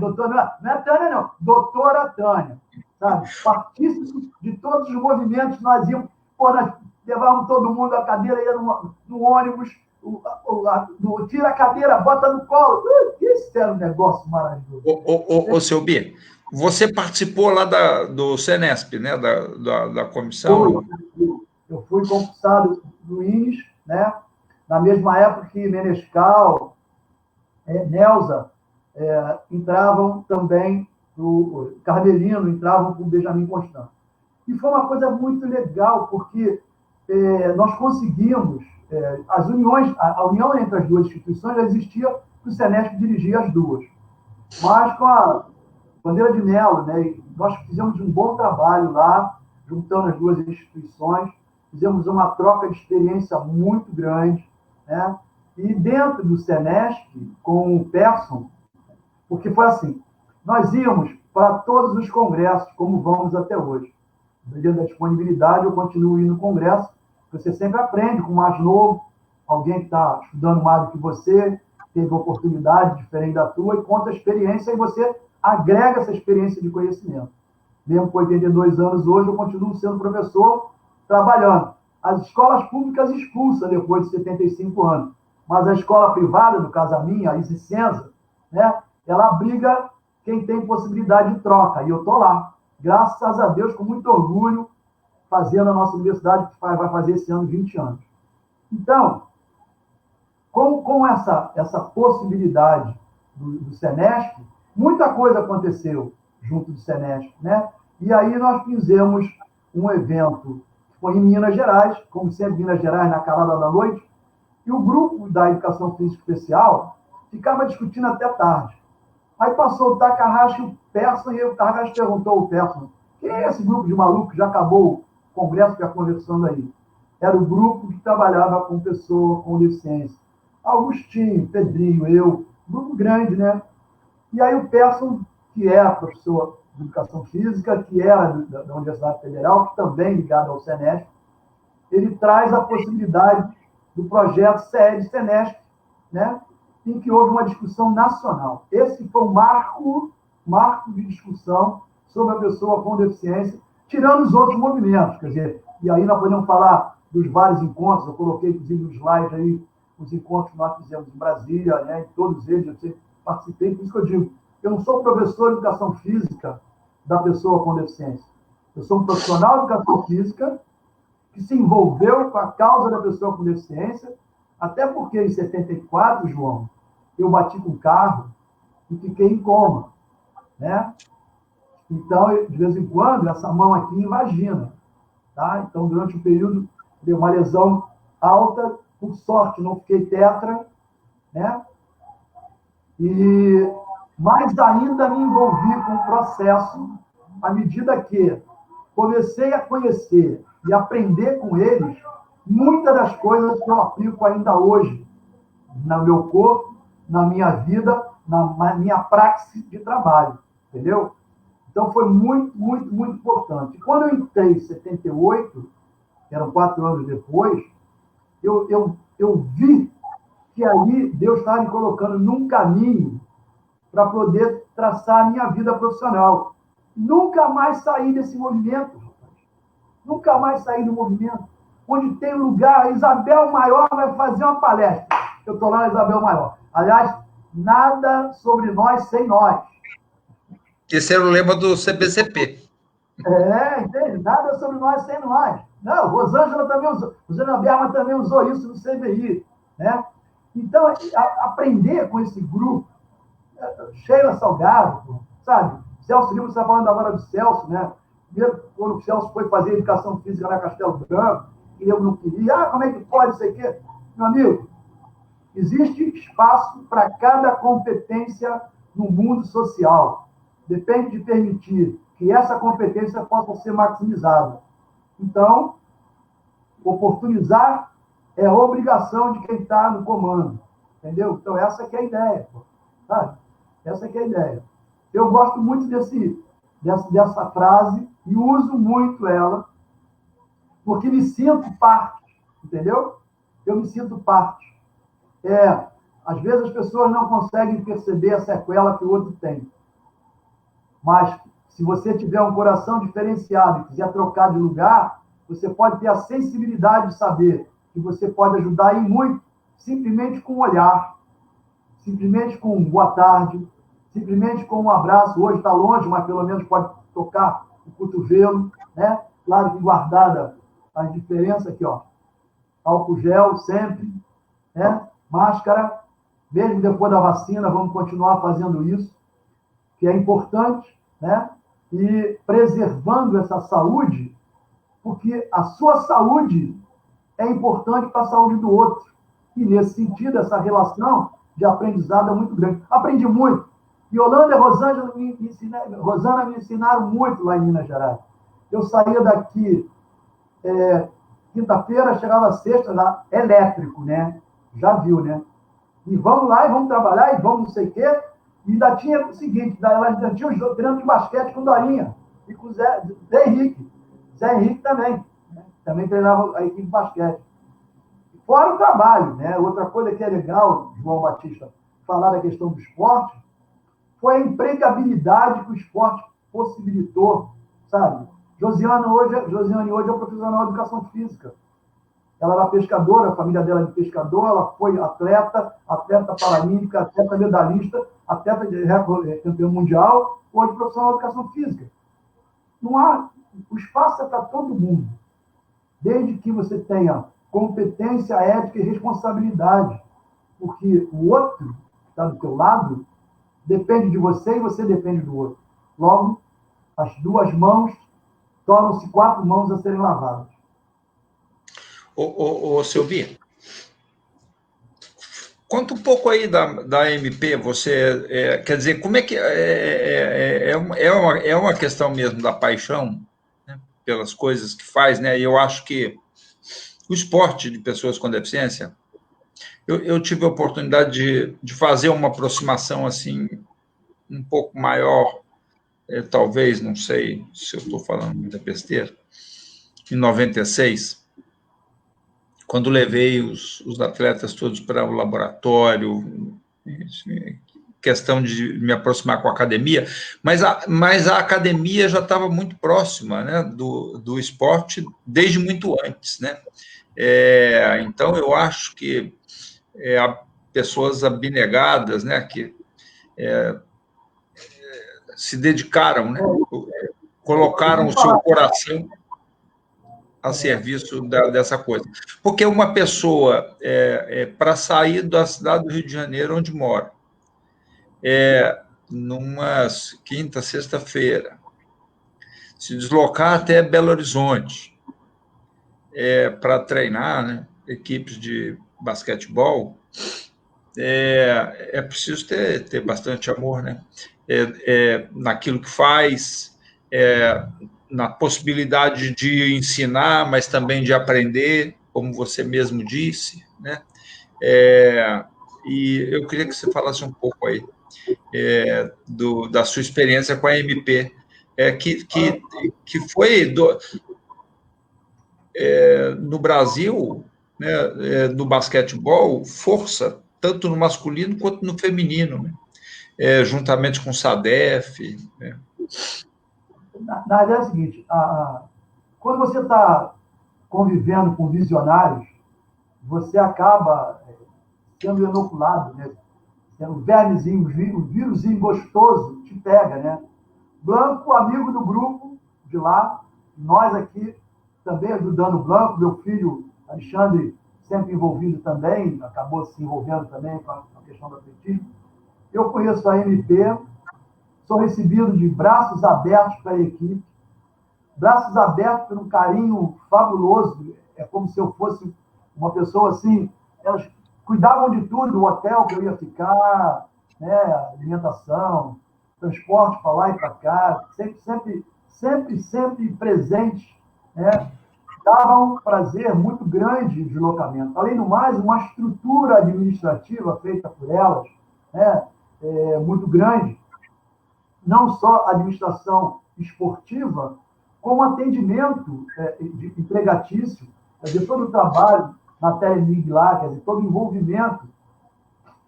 C: não é Tânia, não, doutora Tânia, sabe? Partícipe de todos os movimentos, nós íamos, nós levávamos todo mundo a cadeira, ia no ônibus, tira a cadeira, bota no colo. Isso era um negócio maravilhoso.
B: Ô, seu B, você participou lá do Senesp, né? Da comissão?
C: Eu fui concursado do INES, né? Na mesma época que Menescal, Neuza, entravam também, o Carmelino entravam com o Benjamin Constant. E foi uma coisa muito legal, porque nós conseguimos, as uniões, a união entre as duas instituições já existia, que o Senesp dirigia as duas. Mas com a Bandeira de Melo, né, nós fizemos um bom trabalho lá, juntando as duas instituições, fizemos uma troca de experiência muito grande, né? E dentro do Senesp, com o Persson, porque foi assim, nós íamos para todos os congressos, como vamos até hoje. Dentro da disponibilidade, eu continuo indo no congresso, você sempre aprende com o mais novo, alguém que está estudando mais do que você, teve oportunidade diferente da tua, e conta a experiência, e você agrega essa experiência de conhecimento. Mesmo com 82 anos hoje, eu continuo sendo professor, trabalhando. As escolas públicas expulsam depois de 75 anos, mas a escola privada, no caso a minha, a Isicenza, né, ela abriga quem tem possibilidade de troca, e eu estou lá, graças a Deus, com muito orgulho, fazendo a nossa universidade, que vai fazer esse ano 20 anos. Então, com essa possibilidade do Senesp, muita coisa aconteceu junto do Senesp, né? E aí nós fizemos um evento que foi em Minas Gerais, como sempre, Minas Gerais, na calada da noite, e o grupo da Educação Física Especial ficava discutindo até tarde. Aí passou o Takahashi e o Persson, e o Takahashi perguntou ao Persson, quem é esse grupo de maluco que já acabou o congresso que está conversando aí? Era o grupo que trabalhava com pessoa com deficiência. Augustinho, Pedrinho, eu, grupo grande, né? E aí o Persson, que é professor de Educação Física, que era da Universidade Federal, que também ligado ao Senesp, ele traz a possibilidade do projeto SED-Senesp, né? Em que houve uma discussão nacional. Esse foi o marco de discussão sobre a pessoa com deficiência, tirando os outros movimentos, quer dizer, e aí nós podemos falar dos vários encontros, eu coloquei, inclusive, no slide aí, os encontros que nós fizemos em Brasília, né, em todos eles, eu sempre participei, por isso que eu digo, eu não sou professor de Educação Física da pessoa com deficiência, eu sou um profissional de Educação Física que se envolveu com a causa da pessoa com deficiência, até porque em 74, João, eu bati com o carro e fiquei em coma, né? Então, de vez em quando, essa mão aqui invagina, tá? Então, durante um período, deu uma lesão alta, por sorte, não fiquei tetra, né? E mais ainda me envolvi com o processo, à medida que comecei a conhecer e aprender com eles, muitas das coisas que eu aplico ainda hoje, no meu corpo, na minha vida, na minha praxis de trabalho, entendeu? Então, foi muito, muito, muito importante. Quando eu entrei em 78, eram 4 anos depois, eu vi que ali Deus estava me colocando num caminho para poder traçar a minha vida profissional. Nunca mais saí desse movimento, nunca mais saí do movimento. Onde tem lugar, Isabel Maior vai fazer uma palestra. Eu estou lá na Isabel Maior. Aliás, nada sobre nós sem nós.
B: Esse era o lema do CBCP.
C: Entende? Nada sobre nós sem nós. Não, Rosângela também usou, Rosângela Berma também usou isso no CBI, né? Então, aprender com esse grupo, Sheila Salgado, sabe? Celso Lima, você está falando agora do Celso, né? Primeiro, quando o Celso foi fazer educação física na Castelo Branco, e eu não queria, como é que pode isso aqui? Meu amigo, existe espaço para cada competência no mundo social. Depende de permitir que essa competência possa ser maximizada. Então, oportunizar é a obrigação de quem está no comando. Entendeu? Então, essa que é a ideia. Sabe? Essa que é a ideia. Eu gosto muito dessa frase e uso muito ela, porque me sinto parte, entendeu? eu me sinto parte. Às vezes as pessoas não conseguem perceber a sequela que o outro tem. Mas, se você tiver um coração diferenciado e quiser trocar de lugar, você pode ter a sensibilidade de saber que você pode ajudar em muito, simplesmente com um olhar, simplesmente com um boa tarde, simplesmente com um abraço. Hoje está longe, mas pelo menos pode tocar o cotovelo, né? Claro que guardada a diferença aqui, ó. Álcool gel sempre, né? Máscara, mesmo depois da vacina, vamos continuar fazendo isso, que é importante, né? E preservando essa saúde, porque a sua saúde é importante para a saúde do outro. E, nesse sentido, essa relação de aprendizado é muito grande. Aprendi muito. E Yolanda e Rosana me ensinaram muito lá em Minas Gerais. Eu saía daqui quinta-feira, chegava sexta, lá, elétrico, né? Já viu, né? E vamos lá, e vamos trabalhar, e vamos não sei o quê. E ainda tinha o seguinte, ainda tinha os treinos de basquete com Dorinha e com Zé Henrique. Zé Henrique também. Né? Também treinava a equipe de basquete. Fora o trabalho, né? Outra coisa que é legal, João Batista, falar da questão do esporte, foi a empregabilidade que o esporte possibilitou, sabe? Josiane hoje é profissional de educação física. Ela era pescadora, a família dela é de pescador, ela foi atleta paralímpica, atleta medalhista, atleta de campeão mundial, hoje profissional de educação física. Não há, o espaço é para todo mundo, desde que você tenha competência, ética e responsabilidade, porque o outro que está do teu lado depende de você e você depende do outro. Logo, as duas mãos tornam-se 4 mãos a serem lavadas.
B: Ô, Silvio, conta um pouco aí da MP, você, quer dizer, como é que é uma questão mesmo da paixão, né, pelas coisas que faz, né? E eu acho que o esporte de pessoas com deficiência, eu tive a oportunidade de fazer uma aproximação assim um pouco maior, talvez, não sei se eu estou falando muita besteira, em 96, quando levei os atletas todos para o laboratório, questão de me aproximar com a academia, mas a academia já estava muito próxima, né, do esporte desde muito antes, né? Então, eu acho que pessoas abnegadas, né, que se dedicaram, né, colocaram o seu coração a serviço dessa coisa. Porque uma pessoa, para sair da cidade do Rio de Janeiro, onde mora, numa quinta, sexta-feira, se deslocar até Belo Horizonte para treinar, né, equipes de basquetebol, é preciso ter bastante amor, né? Naquilo que faz, na possibilidade de ensinar, mas também de aprender, como você mesmo disse, né? E eu queria que você falasse um pouco aí da sua experiência com a MP, que foi no Brasil, né, no basquetebol, força, tanto no masculino quanto no feminino, né? Juntamente com o SADEF. Né?
C: Na verdade é o seguinte, quando você está convivendo com visionários, você acaba sendo inoculado, né? Sendo um vermezinho, um vírusinho gostoso, te pega, né? Blanco, amigo do grupo de lá, nós aqui também ajudando o Blanco, meu filho Alexandre sempre envolvido também, acabou se envolvendo também com a questão do atletismo. Eu conheço a MP, sou recebido de braços abertos para a equipe, braços abertos por um carinho fabuloso, é como se eu fosse uma pessoa assim, elas cuidavam de tudo, do hotel que eu ia ficar, né, alimentação, transporte para lá e para cá, sempre presente, né? Dava um prazer muito grande de deslocamento. Além do mais, uma estrutura administrativa feita por elas, né, muito grande, não só administração esportiva, como atendimento empregatício, quer dizer, todo o trabalho na Telemig lá, quer dizer, todo o envolvimento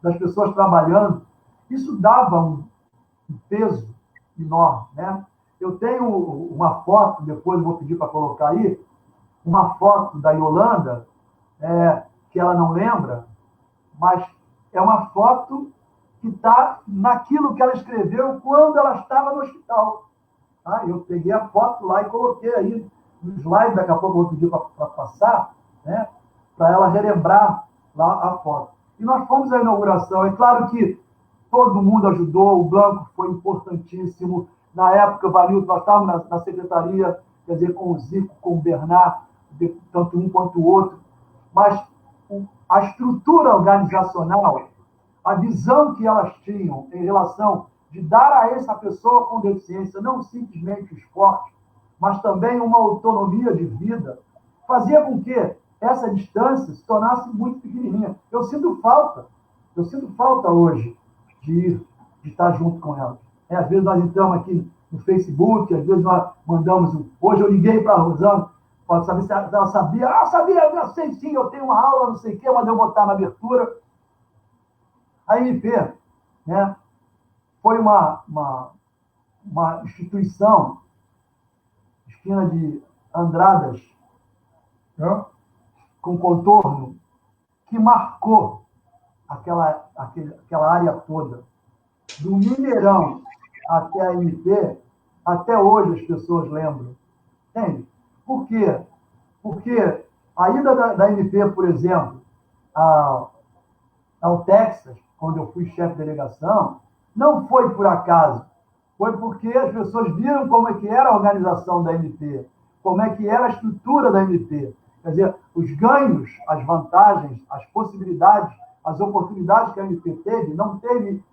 C: das pessoas trabalhando, isso dava um peso enorme, né? Eu tenho uma foto, depois vou pedir para colocar aí, uma foto da Yolanda, que ela não lembra, mas é uma foto que está naquilo que ela escreveu quando ela estava no hospital. Tá? Eu peguei a foto lá e coloquei aí no slide, daqui a pouco eu vou pedir para passar, né? Para ela relembrar lá a foto. E nós fomos à inauguração. É claro que todo mundo ajudou, o Blanco foi importantíssimo. Na época, Vanildo, nós estávamos na secretaria, quer dizer, com o Zico, com o Bernard, tanto um quanto o outro. Mas a estrutura organizacional, a visão que elas tinham em relação de dar a essa pessoa com deficiência não simplesmente o esporte, mas também uma autonomia de vida, fazia com que essa distância se tornasse muito pequenininha. Eu sinto falta hoje de estar junto com elas. Às vezes nós entramos aqui no Facebook, às vezes nós mandamos... Hoje eu liguei para a Rosana, para saber se ela sabia. Ah, sabia, eu sei sim, eu tenho uma aula, não sei o quê, mas eu vou estar na abertura. A MP, né, foi uma instituição, esquina de Andradas, né, com contorno, que marcou aquela área toda. Do Mineirão até a MP, até hoje as pessoas lembram. Entende? Por quê? Porque a ida da MP, por exemplo, ao Texas, quando eu fui chefe de delegação, não foi por acaso. Foi porque as pessoas viram como é que era a organização da MP, como é que era a estrutura da MP. Quer dizer, os ganhos, as vantagens, as possibilidades, as oportunidades que a MP teve, não teve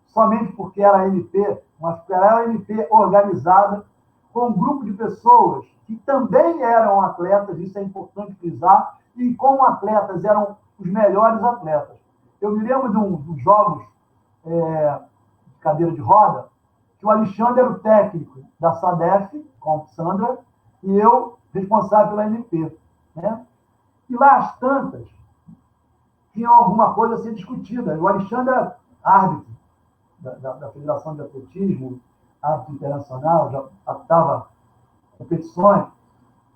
C: somente porque era a MP, mas porque era a MP organizada com um grupo de pessoas que também eram atletas, isso é importante frisar, e como atletas eram os melhores atletas. Eu me lembro de uns jogos de cadeira de roda, que o Alexandre era o técnico da SADEF, com a Sandra, e eu responsável pela MP. Né? E lá as tantas tinham alguma coisa a ser discutida. O Alexandre era árbitro da Federação de Atletismo, árbitro internacional, já apitava competições,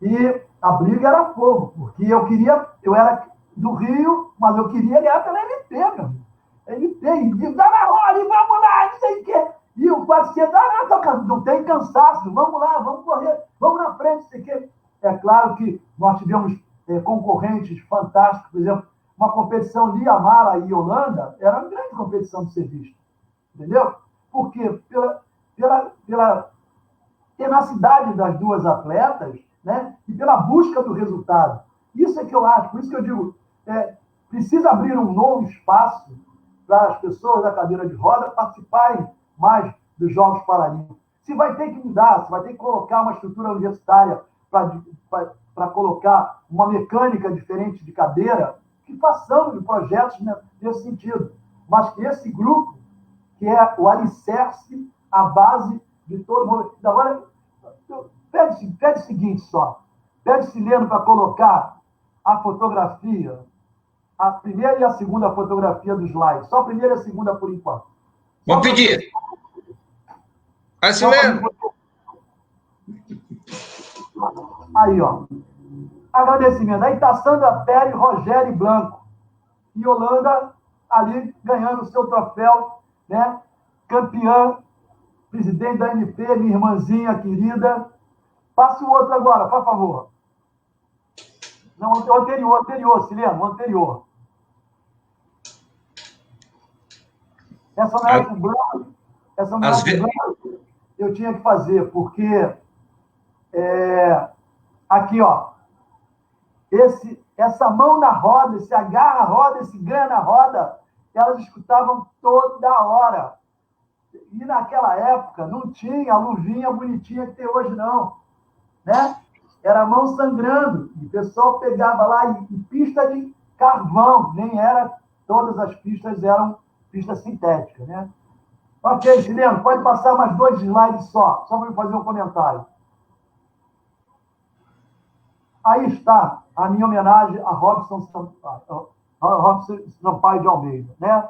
C: e a briga era fogo, porque eu era do Rio, mas eu queria ganhar pela MP, meu amigo. MP, e dá na roda, e vamos lá, não sei o quê. E o 400, não tem cansaço, vamos lá, vamos correr, vamos na frente, não sei o quê. É claro que nós tivemos concorrentes fantásticos, por exemplo, uma competição Liamara e Holanda era uma grande competição de ser vista, entendeu? Porque pela tenacidade das duas atletas, né, e pela busca do resultado. Isso é que eu acho, por isso que eu digo, precisa abrir um novo espaço para as pessoas da cadeira de roda participarem mais dos Jogos Paralímpicos. Se vai ter que mudar, se vai ter que colocar uma estrutura universitária para colocar uma mecânica diferente de cadeira, que façamos projetos nesse sentido. Mas que esse grupo, que é o alicerce, a base de todo mundo. Agora, pede o seguinte só. Pede Sileno para colocar a fotografia, a primeira e a segunda fotografia do slide. Só a primeira e a segunda por enquanto.
B: Vamos pedir. Vai, Sileno.
C: Aí, ó. Agradecimento. Aí está Sandra Pérez, Rogério Blanco. E Holanda ali ganhando o seu troféu, né? Campeã, presidente da MP, minha irmãzinha querida. Passe o outro agora, por favor. Não, o anterior, Sileno, o anterior. Essa não era com Blanco. Essa não era com Blanco. Eu tinha que fazer, porque aqui, ó. Essa mão na roda, esse agarra a roda, esse ganha na roda, elas escutavam toda hora. E naquela época não tinha a luvinha bonitinha que tem hoje, não. Né? Era a mão sangrando. E o pessoal pegava lá e pista de carvão. Nem era, todas as pistas eram pistas sintéticas. Né? Ok, Sileno, pode passar mais 2 slides só para eu fazer um comentário. Aí está a minha homenagem a Robson Sampaio de Almeida, né?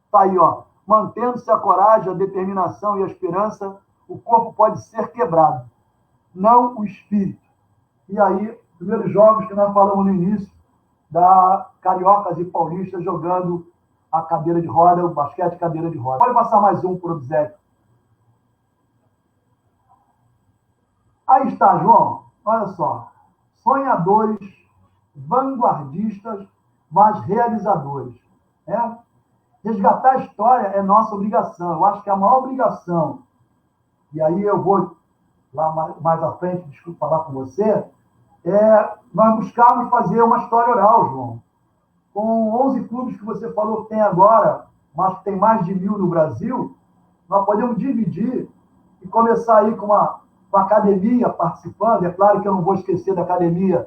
C: Está aí, ó. Mantendo-se a coragem, a determinação e a esperança, o corpo pode ser quebrado, não o espírito. E aí, primeiros jogos que nós falamos no início, da Cariocas e Paulistas jogando a cadeira de roda, o basquete cadeira de roda. Pode passar mais um por obséquio. Aí está, João. Olha só. Sonhadores, vanguardistas, mas realizadores. Né? Resgatar a história é nossa obrigação. Eu acho que é a maior obrigação. E aí eu vou lá mais à frente, desculpa falar com você, nós buscarmos fazer uma história oral, João. Com 11 clubes que você falou que tem agora, mas que tem mais de 1.000 no Brasil, nós podemos dividir e começar aí com uma academia participando. É claro que eu não vou esquecer da academia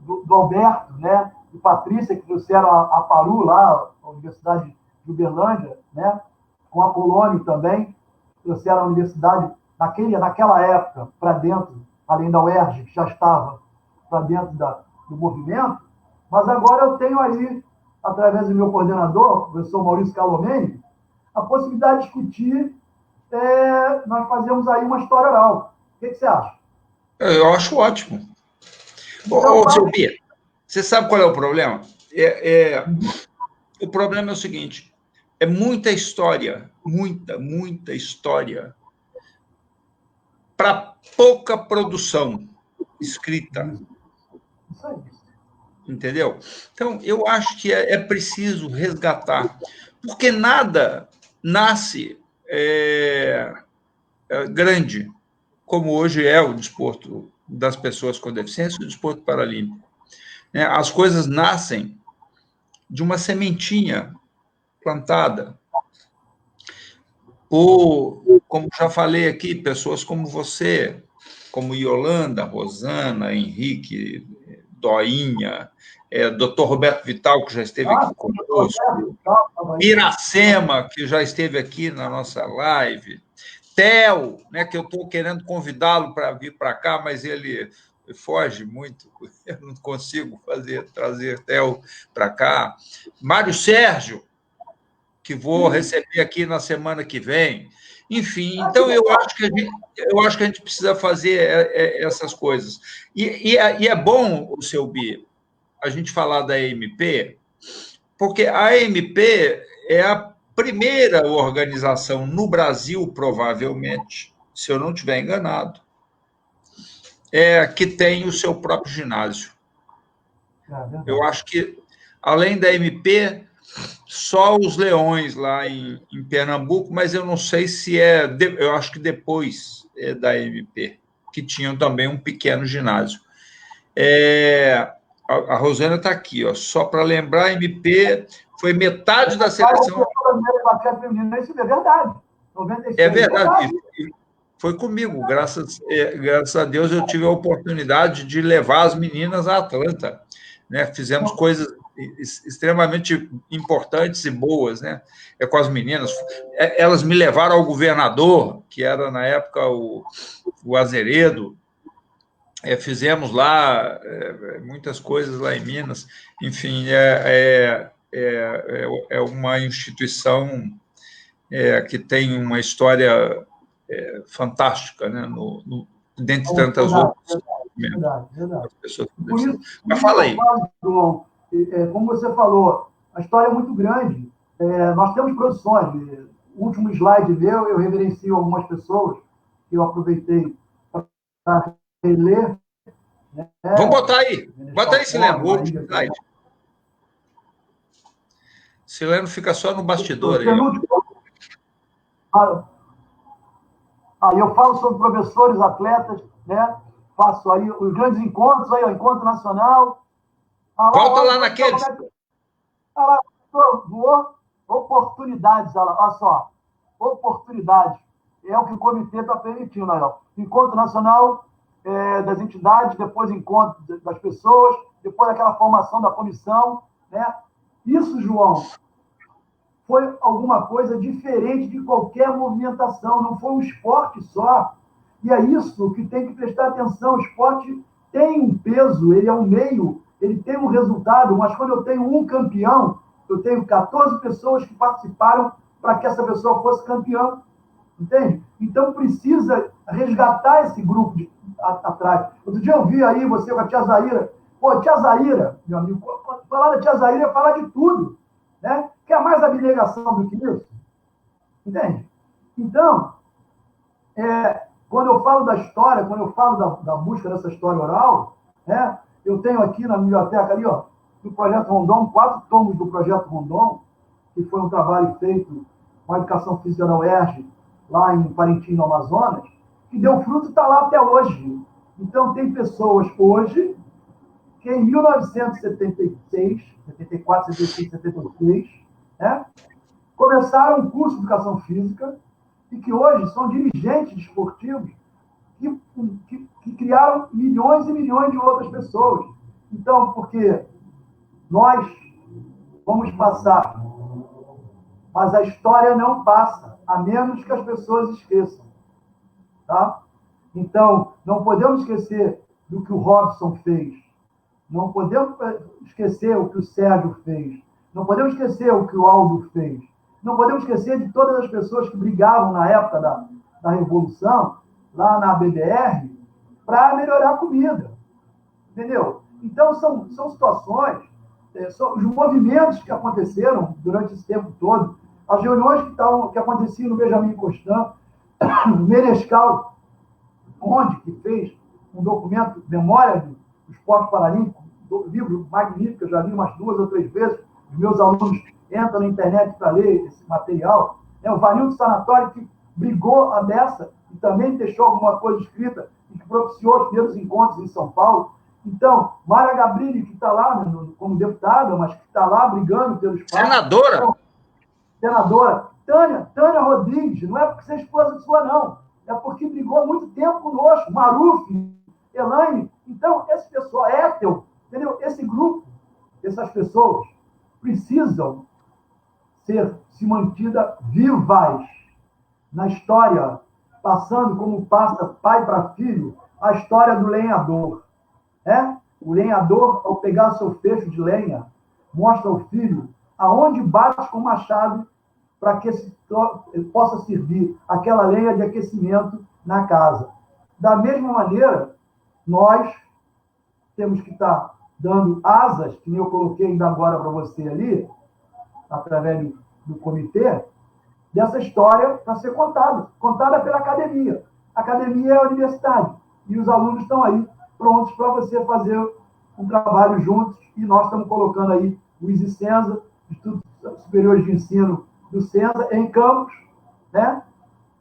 C: do Alberto, né? E Patrícia, que trouxeram a Paru lá, a Universidade de Uberlândia, né? Com a Polônia também, trouxeram a universidade naquela época para dentro, além da UERJ, que já estava para dentro do movimento. Mas agora eu tenho aí, através do meu coordenador, o professor Maurício Calomeni, a possibilidade de discutir, nós fazemos aí uma história oral. O que você acha?
B: Eu acho ótimo.
C: Então,
B: Seu Bia, você sabe qual é o problema? O problema é o seguinte, é muita história, muita história para pouca produção escrita.
C: Isso aí.
B: Entendeu? Então, eu acho que é preciso resgatar, porque nada nasce grande, como hoje é o desporto das pessoas com deficiência e o desporto paralímpico. As coisas nascem de uma sementinha plantada por, como já falei aqui, pessoas como você, como Yolanda, Rosana, Henrique, Doinha, Dr. Roberto Vital, que já esteve aqui conosco, Iracema, que já esteve aqui na nossa live, Theo, né, que eu estou querendo convidá-lo para vir para cá, mas ele foge muito, eu não consigo trazer Theo para cá, Mário Sérgio, que vou receber aqui na semana que vem. Enfim, então eu acho que a gente precisa fazer essas coisas. E é bom, o seu Bi, a gente falar da AMP, porque a AMP é a primeira organização no Brasil, provavelmente, se eu não estiver enganado, que tem o seu próprio ginásio. Eu acho que, além da AMP, só os Leões lá em Pernambuco, mas eu não sei se eu acho que depois da MP, que tinham também um pequeno ginásio. A Rosana está aqui, ó, só para lembrar, a MP foi metade da seleção.
C: Isso é verdade. 96,
B: é verdade. Foi comigo, graças a Deus eu tive a oportunidade de levar as meninas a Atlanta, né? Fizemos coisas extremamente importantes e boas, né? Com as meninas. Elas me levaram ao governador, que era na época o Azeredo. Fizemos lá muitas coisas lá em Minas. Enfim, é uma instituição que tem uma história fantástica, né? Dentre tantas outras.
C: Verdade.
B: Por isso, mas fala aí.
C: João, como você falou, a história é muito grande. Nós temos produções. O último slide meu, eu reverencio algumas pessoas que eu aproveitei para reler.
B: Vamos botar aí. Bota aí, Sileno, o último slide. Sileno fica só no bastidor.
C: Aí eu falo sobre professores, atletas, né? Faço aí os grandes encontros, aí, o Encontro Nacional.
B: Volta lá naqueles.
C: Oportunidades, olha só. Oportunidades. É o que o comitê está permitindo. Aí, ó. Encontro Nacional das entidades, depois encontro das pessoas, depois aquela formação da comissão, né? Isso, João, foi alguma coisa diferente de qualquer movimentação, não foi um esporte só. E é isso que tem que prestar atenção. O esporte tem um peso, ele é um meio, ele tem um resultado, mas quando eu tenho um campeão, eu tenho 14 pessoas que participaram para que essa pessoa fosse campeã, entende? Então, precisa resgatar esse grupo atrás. Outro dia eu vi aí você com a tia Zaira. Pô, tia Zaira, meu amigo, falar da tia Zaira é falar de tudo, né? Quer mais abnegação do que isso? Entende? Então, quando eu falo da história, quando eu falo da busca dessa história oral, né, eu tenho aqui na biblioteca ali, ó, do Projeto Rondon, 4 tomos do Projeto Rondon, que foi um trabalho feito com a Educação Física da UERJ, lá em Parintins, no Amazonas, que deu fruto e está lá até hoje. Então, tem pessoas hoje que em 1976, 74, 75, 76, né, começaram um curso de Educação Física e que hoje são dirigentes esportivos que criaram milhões e milhões de outras pessoas. Então, porque nós vamos passar, mas a história não passa, a menos que as pessoas esqueçam. Tá? Então, não podemos esquecer do que o Robson fez. Não podemos esquecer o que o Sérgio fez. Não podemos esquecer o que o Aldo fez. Não podemos esquecer de todas as pessoas que brigavam na época da Revolução, lá na BBR, para melhorar a comida. Entendeu? Então, são situações, são os movimentos que aconteceram durante esse tempo todo, as reuniões que aconteciam no Benjamin Constant, no Menescal, onde que fez um documento, Memória do Esporte Paralímpico, um livro magnífico, eu já li umas 2 ou 3 vezes, os meus alunos entram na internet para ler esse material. O Vanildo Sanatório, que brigou a dessa e também deixou alguma coisa escrita e que propiciou os primeiros encontros em São Paulo. Então, Mara Gabrilli, que está lá como deputada, mas que está lá brigando pelos espaço.
B: Senadora!
C: Então, senadora. Tânia Rodrigues, não é porque você é esposa sua, não. É porque brigou há muito tempo conosco. Maruf, Elaine. Então, esse pessoal, Ethel, entendeu? Esse grupo, essas pessoas, precisam se mantidas vivas na história, passando como passa pai para filho, a história do lenhador. O lenhador, ao pegar seu fecho de lenha, mostra ao filho aonde bate com o machado para que possa servir aquela lenha de aquecimento na casa. Da mesma maneira, nós temos que estar dando asas, que eu coloquei ainda agora para você ali, através do comitê, dessa história para ser contada pela academia. A academia é a universidade, e os alunos estão aí prontos para você fazer um trabalho juntos, e nós estamos colocando aí o ISICENSA, Instituto Superior de Ensino do Sensa, em Campos, né?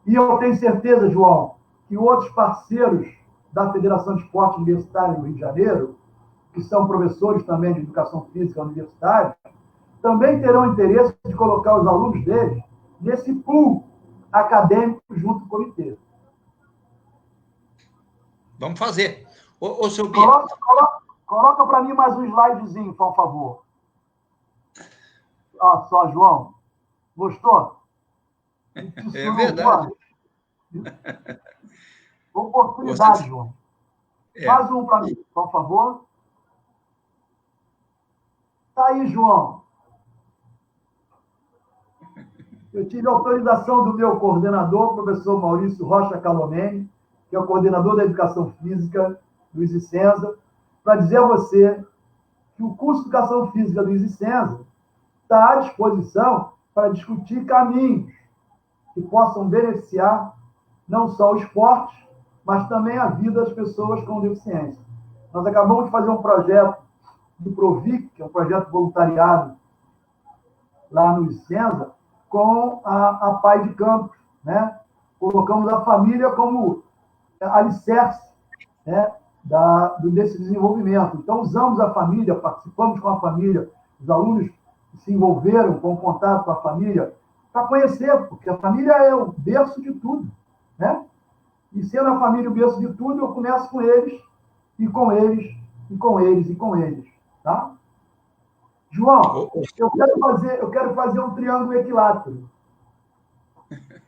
C: E eu tenho certeza, João, que outros parceiros da Federação de Esporte Universitário do Rio de Janeiro, que são professores também de Educação Física universitária, também terão interesse de colocar os alunos deles nesse pool acadêmico junto com o comitê.
B: Vamos fazer. Ô seu
C: Bia. Coloca para mim mais um slidezinho, por favor. Olha só, João. Gostou?
B: É verdade.
C: Oportunidade, João. Mais um para mim, por favor. Tá aí, João. Eu tive autorização do meu coordenador, professor Maurício Rocha Calomene, que é o coordenador da Educação Física do ISICENSA, para dizer a você que o curso de Educação Física do ISICENSA está à disposição para discutir caminhos que possam beneficiar não só o esporte, mas também a vida das pessoas com deficiência. Nós acabamos de fazer um projeto do Provic, que é um projeto voluntariado lá no ISICENSA, com a Pai de Campos, né? Colocamos a família como alicerce, né, desse desenvolvimento. Então, usamos a família, participamos com a família, os alunos se envolveram com o contato com a família para conhecer, porque a família é o berço de tudo, né? E sendo a família o berço de tudo, eu começo com eles, e com eles, e com eles, e com eles, tá? João, eu quero fazer um triângulo equilátero,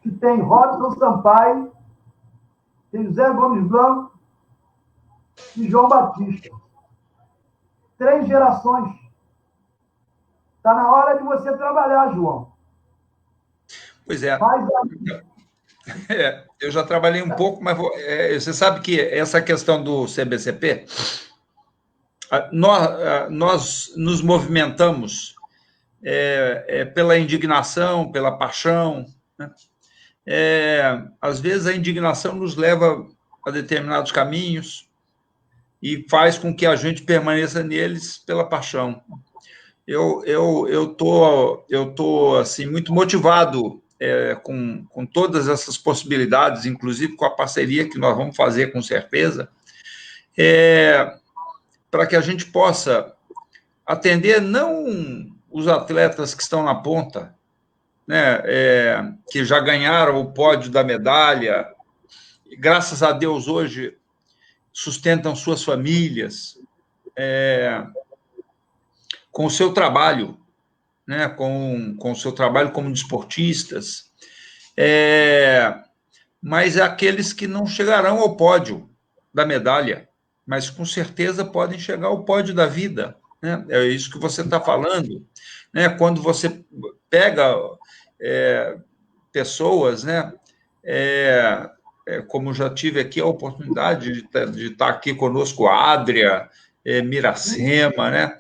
C: que tem Robson Sampaio, tem José Gomes Blanco, e João Batista. 3 gerações. Está na hora de você trabalhar, João.
B: Pois é.
C: Faz
B: Eu já trabalhei um pouco, mas você sabe que essa questão do CBCP, nós nos movimentamos pela indignação, pela paixão, né? Às vezes a indignação nos leva a determinados caminhos e faz com que a gente permaneça neles pela paixão. Eu tô assim muito motivado com todas essas possibilidades, inclusive com a parceria que nós vamos fazer com certeza, para que a gente possa atender não os atletas que estão na ponta, né, que já ganharam o pódio da medalha, e, graças a Deus hoje sustentam suas famílias com o seu trabalho, né, com o seu trabalho como desportistas, mas aqueles que não chegarão ao pódio da medalha, mas com certeza podem chegar ao pódio da vida, né? É isso que você está falando, né? Quando você pega pessoas, né? Como já tive aqui a oportunidade de estar aqui conosco, a Adria Miracema, né?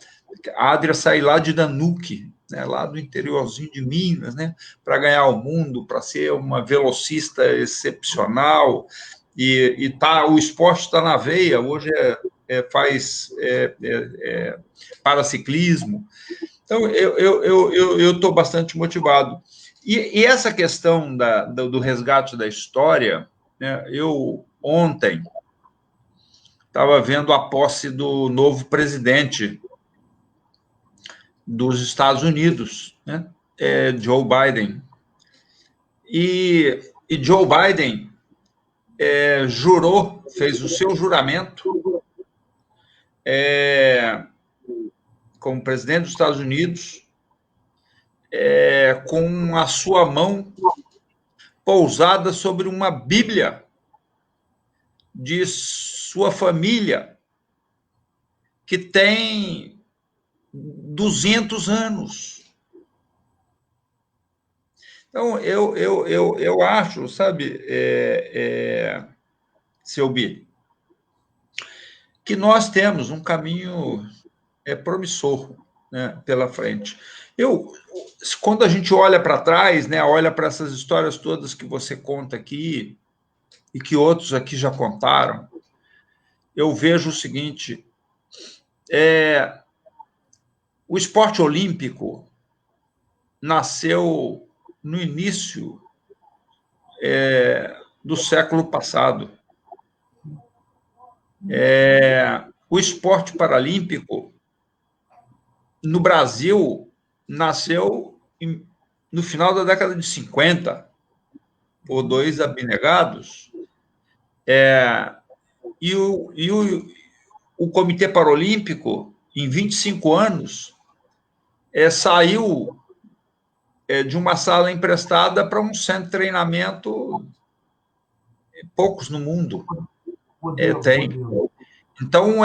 B: A Adria sai lá de Danuque, né, lá do interiorzinho de Minas, né, para ganhar o mundo, para ser uma velocista excepcional, e o esporte está na veia, hoje faz paraciclismo. Então, eu estou bastante motivado. E essa questão do resgate da história, né, eu ontem estava vendo a posse do novo presidente dos Estados Unidos, né? Joe Biden. E Joe Biden fez o seu juramento como presidente dos Estados Unidos, com a sua mão pousada sobre uma Bíblia de sua família, que tem 200 anos. Então, eu acho, sabe, seu Bi, que nós temos um caminho promissor, né, pela frente. Quando a gente olha para trás, né, olha para essas histórias todas que você conta aqui e que outros aqui já contaram, eu vejo o seguinte: o esporte olímpico nasceu no início do século passado. O esporte paralímpico, no Brasil, nasceu no final da década de 50, por 2 abnegados, e o Comitê Paralímpico, em 25 anos, saiu de uma sala emprestada para um centro de treinamento, poucos no mundo tem. Então,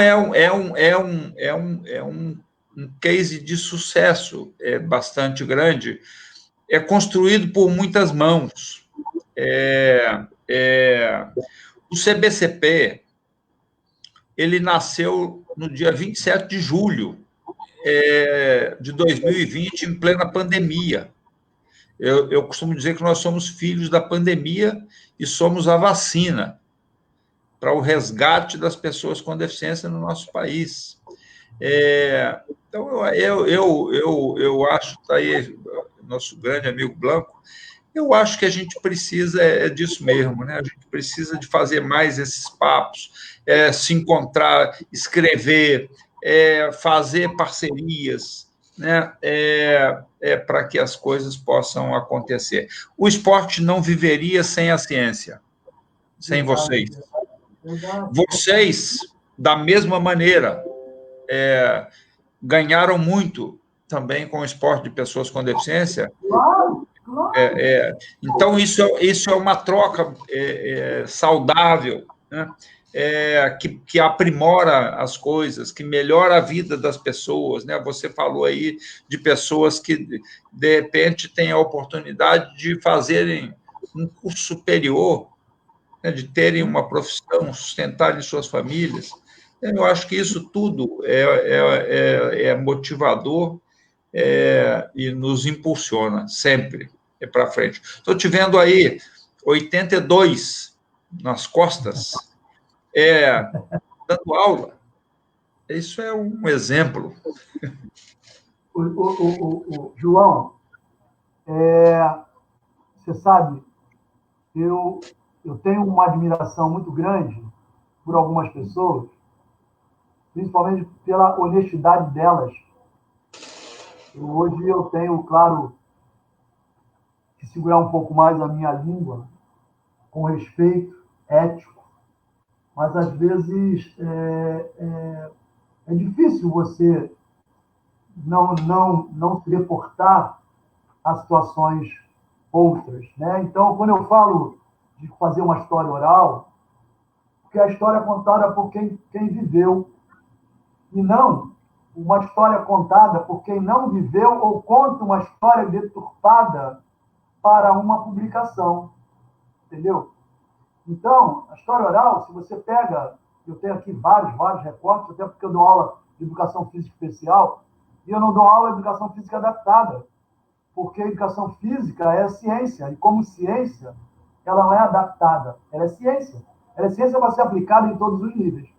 B: um case de sucesso bastante grande, construído por muitas mãos. O CBCP, ele nasceu no dia 27 de julho de 2020, em plena pandemia. Eu costumo dizer que nós somos filhos da pandemia e somos a vacina para o resgate das pessoas com deficiência no nosso país. Então, eu acho, tá aí, nosso grande amigo Blanco, eu acho que a gente precisa disso mesmo, né? A gente precisa de fazer mais esses papos, se encontrar, escrever, fazer parcerias, né? Para que as coisas possam acontecer. O esporte não viveria sem a ciência, sem vocês. Vocês, da mesma maneira, ganharam muito também com o esporte de pessoas com deficiência. Então, isso é uma troca saudável, né? que aprimora as coisas, que melhora a vida das pessoas, né? Você falou aí de pessoas que, de repente, têm a oportunidade de fazerem um curso superior, né? De terem uma profissão, sustentarem suas famílias. Eu acho que isso tudo é motivador, e nos impulsiona sempre para frente. Estou te vendo aí, 82 nas costas, dando aula. Isso é um exemplo.
C: João, você sabe, eu tenho uma admiração muito grande por algumas pessoas, principalmente pela honestidade delas. Hoje eu tenho, claro, que segurar um pouco mais a minha língua, com respeito ético, mas às vezes é difícil você não se reportar a situações outras, né? Então, quando eu falo de fazer uma história oral, porque a história é contada por quem viveu, e não uma história contada por quem não viveu ou conta uma história deturpada para uma publicação, entendeu? Então, a história oral, se você pega, eu tenho aqui vários recortes, até porque eu dou aula de educação física especial, e eu não dou aula de educação física adaptada, porque a educação física é ciência, e como ciência, ela não é adaptada, ela é ciência. Ela é ciência para ser aplicada em todos os níveis.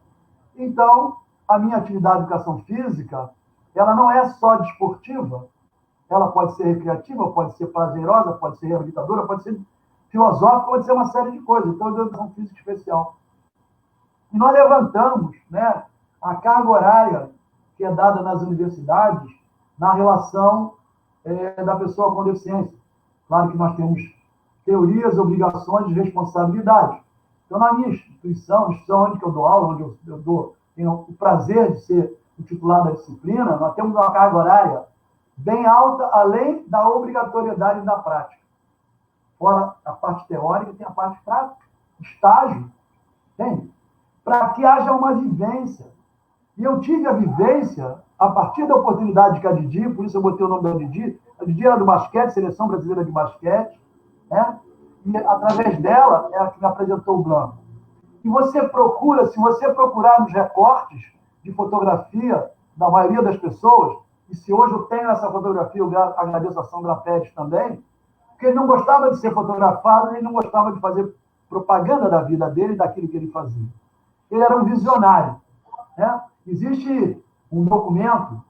C: Então, a minha atividade de educação física, ela não é só desportiva, ela pode ser recreativa, pode ser prazerosa, pode ser reabilitadora, pode ser filosófica, pode ser uma série de coisas. Então, eu dou educação física especial. E nós levantamos, né, a carga horária que é dada nas universidades na relação da pessoa com deficiência. Claro que nós temos teorias, obrigações e responsabilidades. Então, na minha instituição onde eu dou aula, onde eu tenho o prazer de ser o titular da disciplina, nós temos uma carga horária bem alta, além da obrigatoriedade da prática. Fora a parte teórica, tem a parte prática, estágio, entende? Para que haja uma vivência. E eu tive a vivência a partir da oportunidade que a Didi, por isso eu botei o nome da Didi. A Didi era do basquete, Seleção Brasileira de Basquete, né? E através dela, ela que me apresentou o Blanco. E você procura, se você procurar nos recortes de fotografia da maioria das pessoas, e se hoje eu tenho essa fotografia, eu agradeço a Sandra Pérez também, porque ele não gostava de ser fotografado, ele não gostava de fazer propaganda da vida dele e daquilo que ele fazia. Ele era um visionário, né? Existe um documento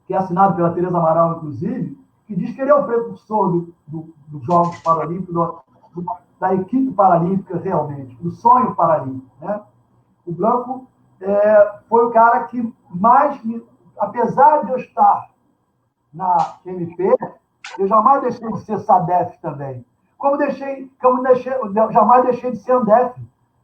C: que é assinado pela Tereza Amaral, inclusive, que diz que ele é o precursor dos Jogos Paralímpicos, da equipe paralímpica realmente, do sonho paralímpico, né? O Blanco foi o cara que mais, apesar de eu estar na MP, eu jamais deixei de ser SADEF também. Eu jamais deixei de ser ANDEF.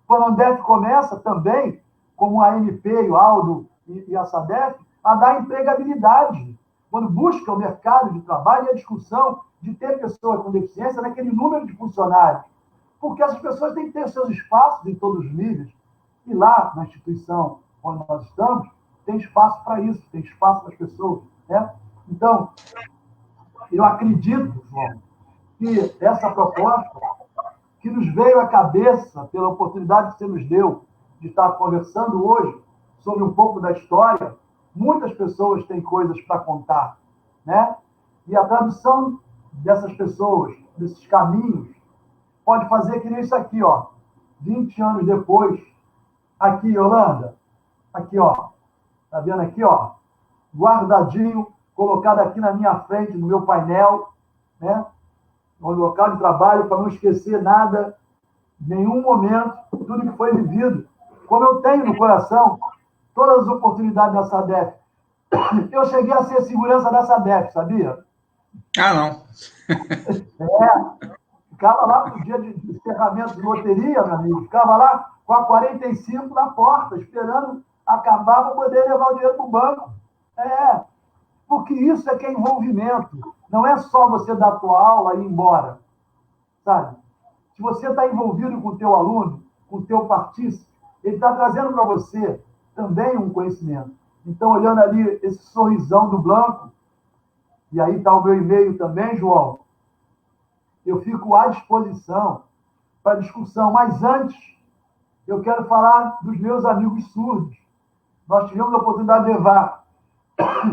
C: Quando a ANDEF começa também, como a MP, o Aldo e a SADEF, a dar empregabilidade. Quando busca o mercado de trabalho e a discussão de ter pessoas com deficiência naquele número de funcionários. Porque essas pessoas têm que ter seus espaços em todos os níveis. E lá, na instituição onde nós estamos, tem espaço para isso, tem espaço para as pessoas, né? Então, eu acredito, João, que essa proposta que nos veio à cabeça pela oportunidade que você nos deu de estar conversando hoje sobre um pouco da história, muitas pessoas têm coisas para contar, né? E a tradução dessas pessoas, desses caminhos, pode fazer que nem isso aqui, ó. 20 anos depois, aqui, Yolanda, aqui, ó. Tá vendo aqui, ó? Guardadinho, colocado aqui na minha frente, no meu painel, né? No local de trabalho, para não esquecer nada, nenhum momento, tudo que foi vivido. Como eu tenho no coração todas as oportunidades da SADEF. Eu cheguei a ser segurança da SADEF, sabia?
B: Ah, não.
C: Ficava lá no dia de encerramento de loteria, meu amigo. Ficava lá com a 45 na porta, esperando acabar para poder levar o dinheiro para o banco. Porque isso é que é envolvimento. Não é só você dar a tua aula e ir embora, sabe? Se você está envolvido com o teu aluno, com o teu partícipe, ele está trazendo para você também um conhecimento. Então, olhando ali esse sorrisão do Blanco, e aí está o meu e-mail também, João, eu fico à disposição para discussão. Mas antes, eu quero falar dos meus amigos surdos. Nós tivemos a oportunidade de levar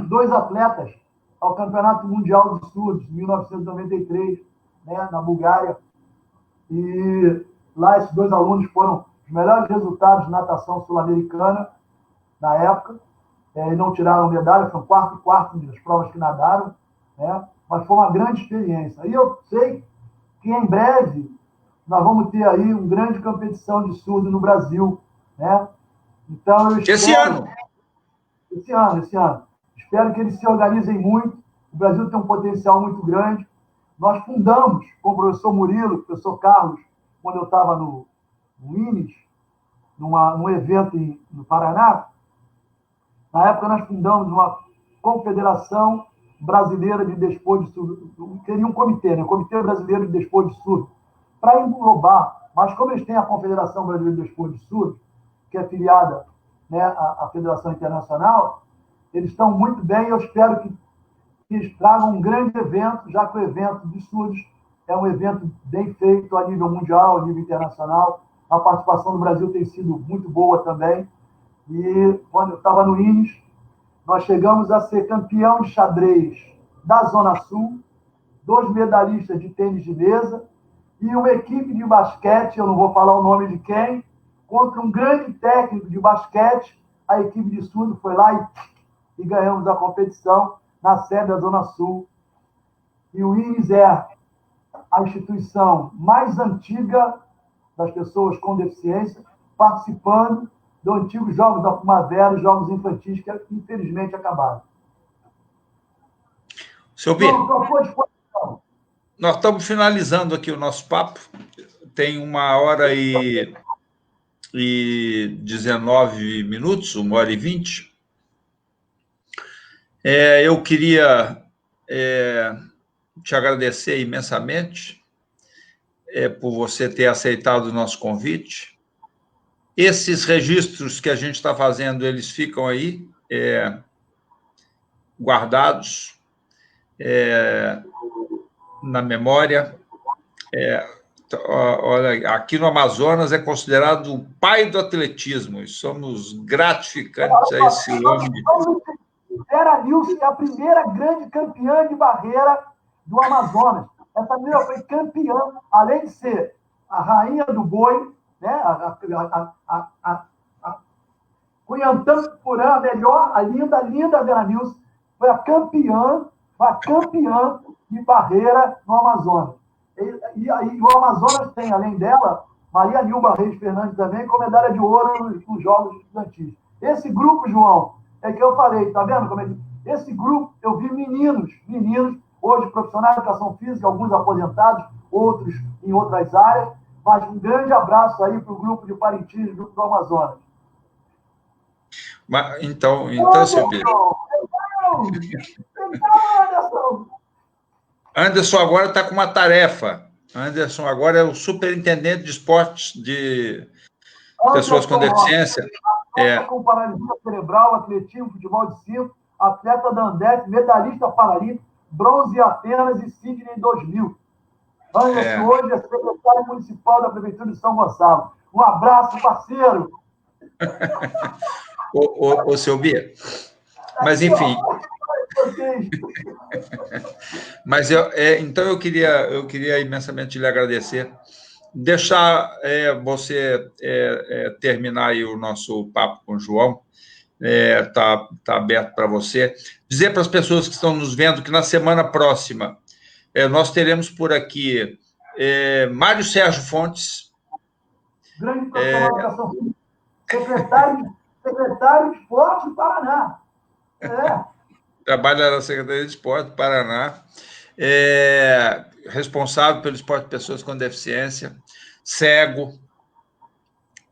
C: 2 atletas ao Campeonato Mundial de Surdos, em 1993, né, na Bulgária. E lá esses 2 alunos foram os melhores resultados de natação sul-americana na época. E não tiraram medalha, foram quarto e quarto das provas que nadaram, né? Mas foi uma grande experiência. E eu sei que em breve nós vamos ter aí uma grande competição de surdo no Brasil, né? Então eu espero... Esse ano. Espero que eles se organizem muito. O Brasil tem um potencial muito grande. Nós fundamos com o professor Murilo, o professor Carlos, quando eu estava no INES, num evento no Paraná. Na época, nós fundamos uma Confederação Brasileira de Desporto de Surdo. Queria um comitê, né? Comitê Brasileiro de Desporto de Surdo, para englobar. Mas como eles têm a Confederação Brasileira de Desporto de Surdo, que é filiada, né, à Federação Internacional, eles estão muito bem e eu espero que eles tragam um grande evento, já que o evento de surdos é um evento bem feito a nível mundial, a nível internacional. A participação do Brasil tem sido muito boa também. E quando eu estava no INES, nós chegamos a ser campeão de xadrez da Zona Sul, 2 medalhistas de tênis de mesa e uma equipe de basquete, eu não vou falar o nome de quem, contra um grande técnico de basquete. A equipe de surdo foi lá e ganhamos a competição na sede da Zona Sul. E o INES é a instituição mais antiga das pessoas com deficiência, participando dos antigos Jogos da Primavera e Jogos Infantis, que infelizmente acabaram.
B: Seu B, nós estamos finalizando aqui o nosso papo. Tem 1h19, 1h20. Eu queria te agradecer imensamente por você ter aceitado o nosso convite. Esses registros que a gente está fazendo, eles ficam aí guardados na memória. Olha, aqui no Amazonas é considerado o pai do atletismo, e somos gratificantes a esse homem.
C: Vera Nilce é a primeira grande campeã de barreira do Amazonas. Essa menina foi campeã, além de ser a rainha do boi, né? Cunhantã Purã, a melhor, a linda Vera Nilce, foi a campeã de barreira no Amazonas. E o Amazonas tem, além dela, Maria Nilba Reis Fernandes também, com medalha de ouro nos Jogos Estudantis. Esse grupo, João, é que eu falei, tá vendo como é que... Esse grupo, eu vi meninos, hoje profissionais de educação física, alguns aposentados, outros em outras áreas, mas um grande abraço aí para o grupo de Parintins, grupo do Amazonas.
B: Então seu Pedro. Anderson agora está com uma tarefa. Anderson agora é o superintendente de esportes de pessoas com deficiência.
C: Com paralisia cerebral, atletismo, futebol de 5, atleta da Andef, medalhista paralímpico, bronze em Atenas e Sydney em 2000. Anderson hoje é secretário municipal da Prefeitura de São Gonçalo. Um abraço, parceiro.
B: Ô, seu Bia. Mas, enfim... Mas então eu queria imensamente lhe agradecer, deixar você terminar aí o nosso papo com o João, tá aberto para você, dizer para as pessoas que estão nos vendo que na semana próxima nós teremos por aqui Mário Sérgio Fontes,
C: grande profissional de educação física, secretário de Esporte do Paraná.
B: Trabalha na Secretaria de Esporte do Paraná, responsável pelo esporte de pessoas com deficiência, cego,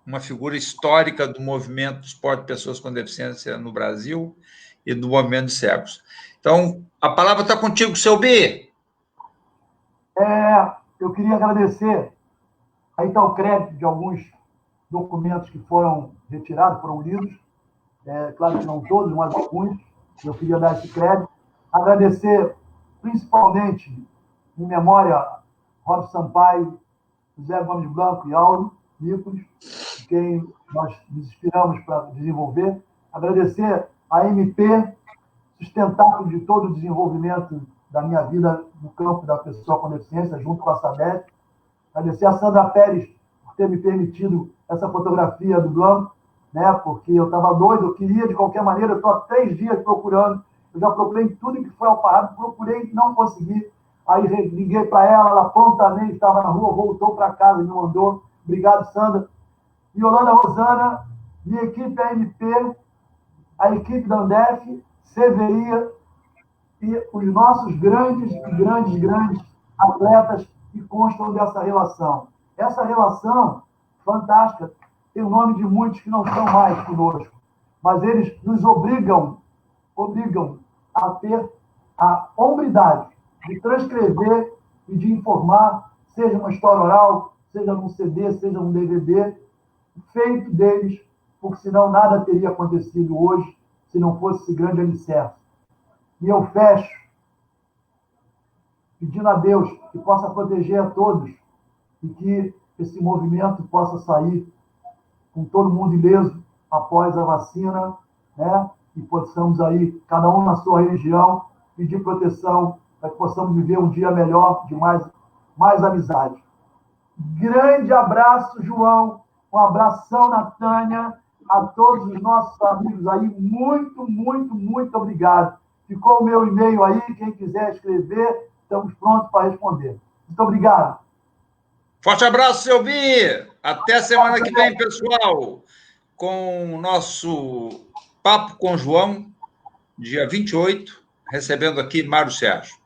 B: uma figura histórica do movimento do esporte de pessoas com deficiência no Brasil e do movimento de cegos. Então, a palavra está contigo, seu B.
C: Eu queria agradecer, aí está o crédito de alguns documentos que foram retirados, foram lidos, claro que não todos, mas alguns, eu queria dar esse crédito. Agradecer, principalmente, em memória, Rob Sampaio, José Gomes Blanco e Aldo Nicolas, de quem nós nos inspiramos para desenvolver. Agradecer a MP, sustentáculo de todo o desenvolvimento da minha vida no campo da pessoa com deficiência, junto com a SABEC. Agradecer a Sandra Pérez por ter me permitido essa fotografia do Blanco, né? Porque eu estava doido, eu queria de qualquer maneira, eu estou há 3 dias procurando, eu já procurei tudo que foi ao parado, procurei, não consegui. Aí liguei para ela, ela prontamente estava na rua, voltou para casa e me mandou. Obrigado, Sandra. E Yolanda Rosana, minha equipe AMP, a equipe da Andef, CVI e os nossos grandes atletas que constam dessa relação. Essa relação fantástica tem o nome de muitos que não estão mais conosco, mas eles nos obrigam a ter a hombridade de transcrever e de informar, seja uma história oral, seja num CD, seja num DVD, feito deles, porque senão nada teria acontecido hoje se não fosse esse grande alicerce. E eu fecho pedindo a Deus que possa proteger a todos e que esse movimento possa sair com todo mundo ileso após a vacina, né? E possamos aí, cada um na sua região, pedir proteção para que possamos viver um dia melhor, de mais amizade. Grande abraço, João. Um abração, Natânia. A todos os nossos amigos aí, muito obrigado. Ficou o meu e-mail aí, quem quiser escrever, estamos prontos para responder. Muito obrigado.
B: Forte abraço, Selvi. Até semana que vem, pessoal, com o nosso Papo com João, dia 28, recebendo aqui Mário Sérgio.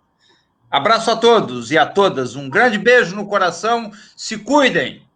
B: Abraço a todos e a todas, um grande beijo no coração, se cuidem.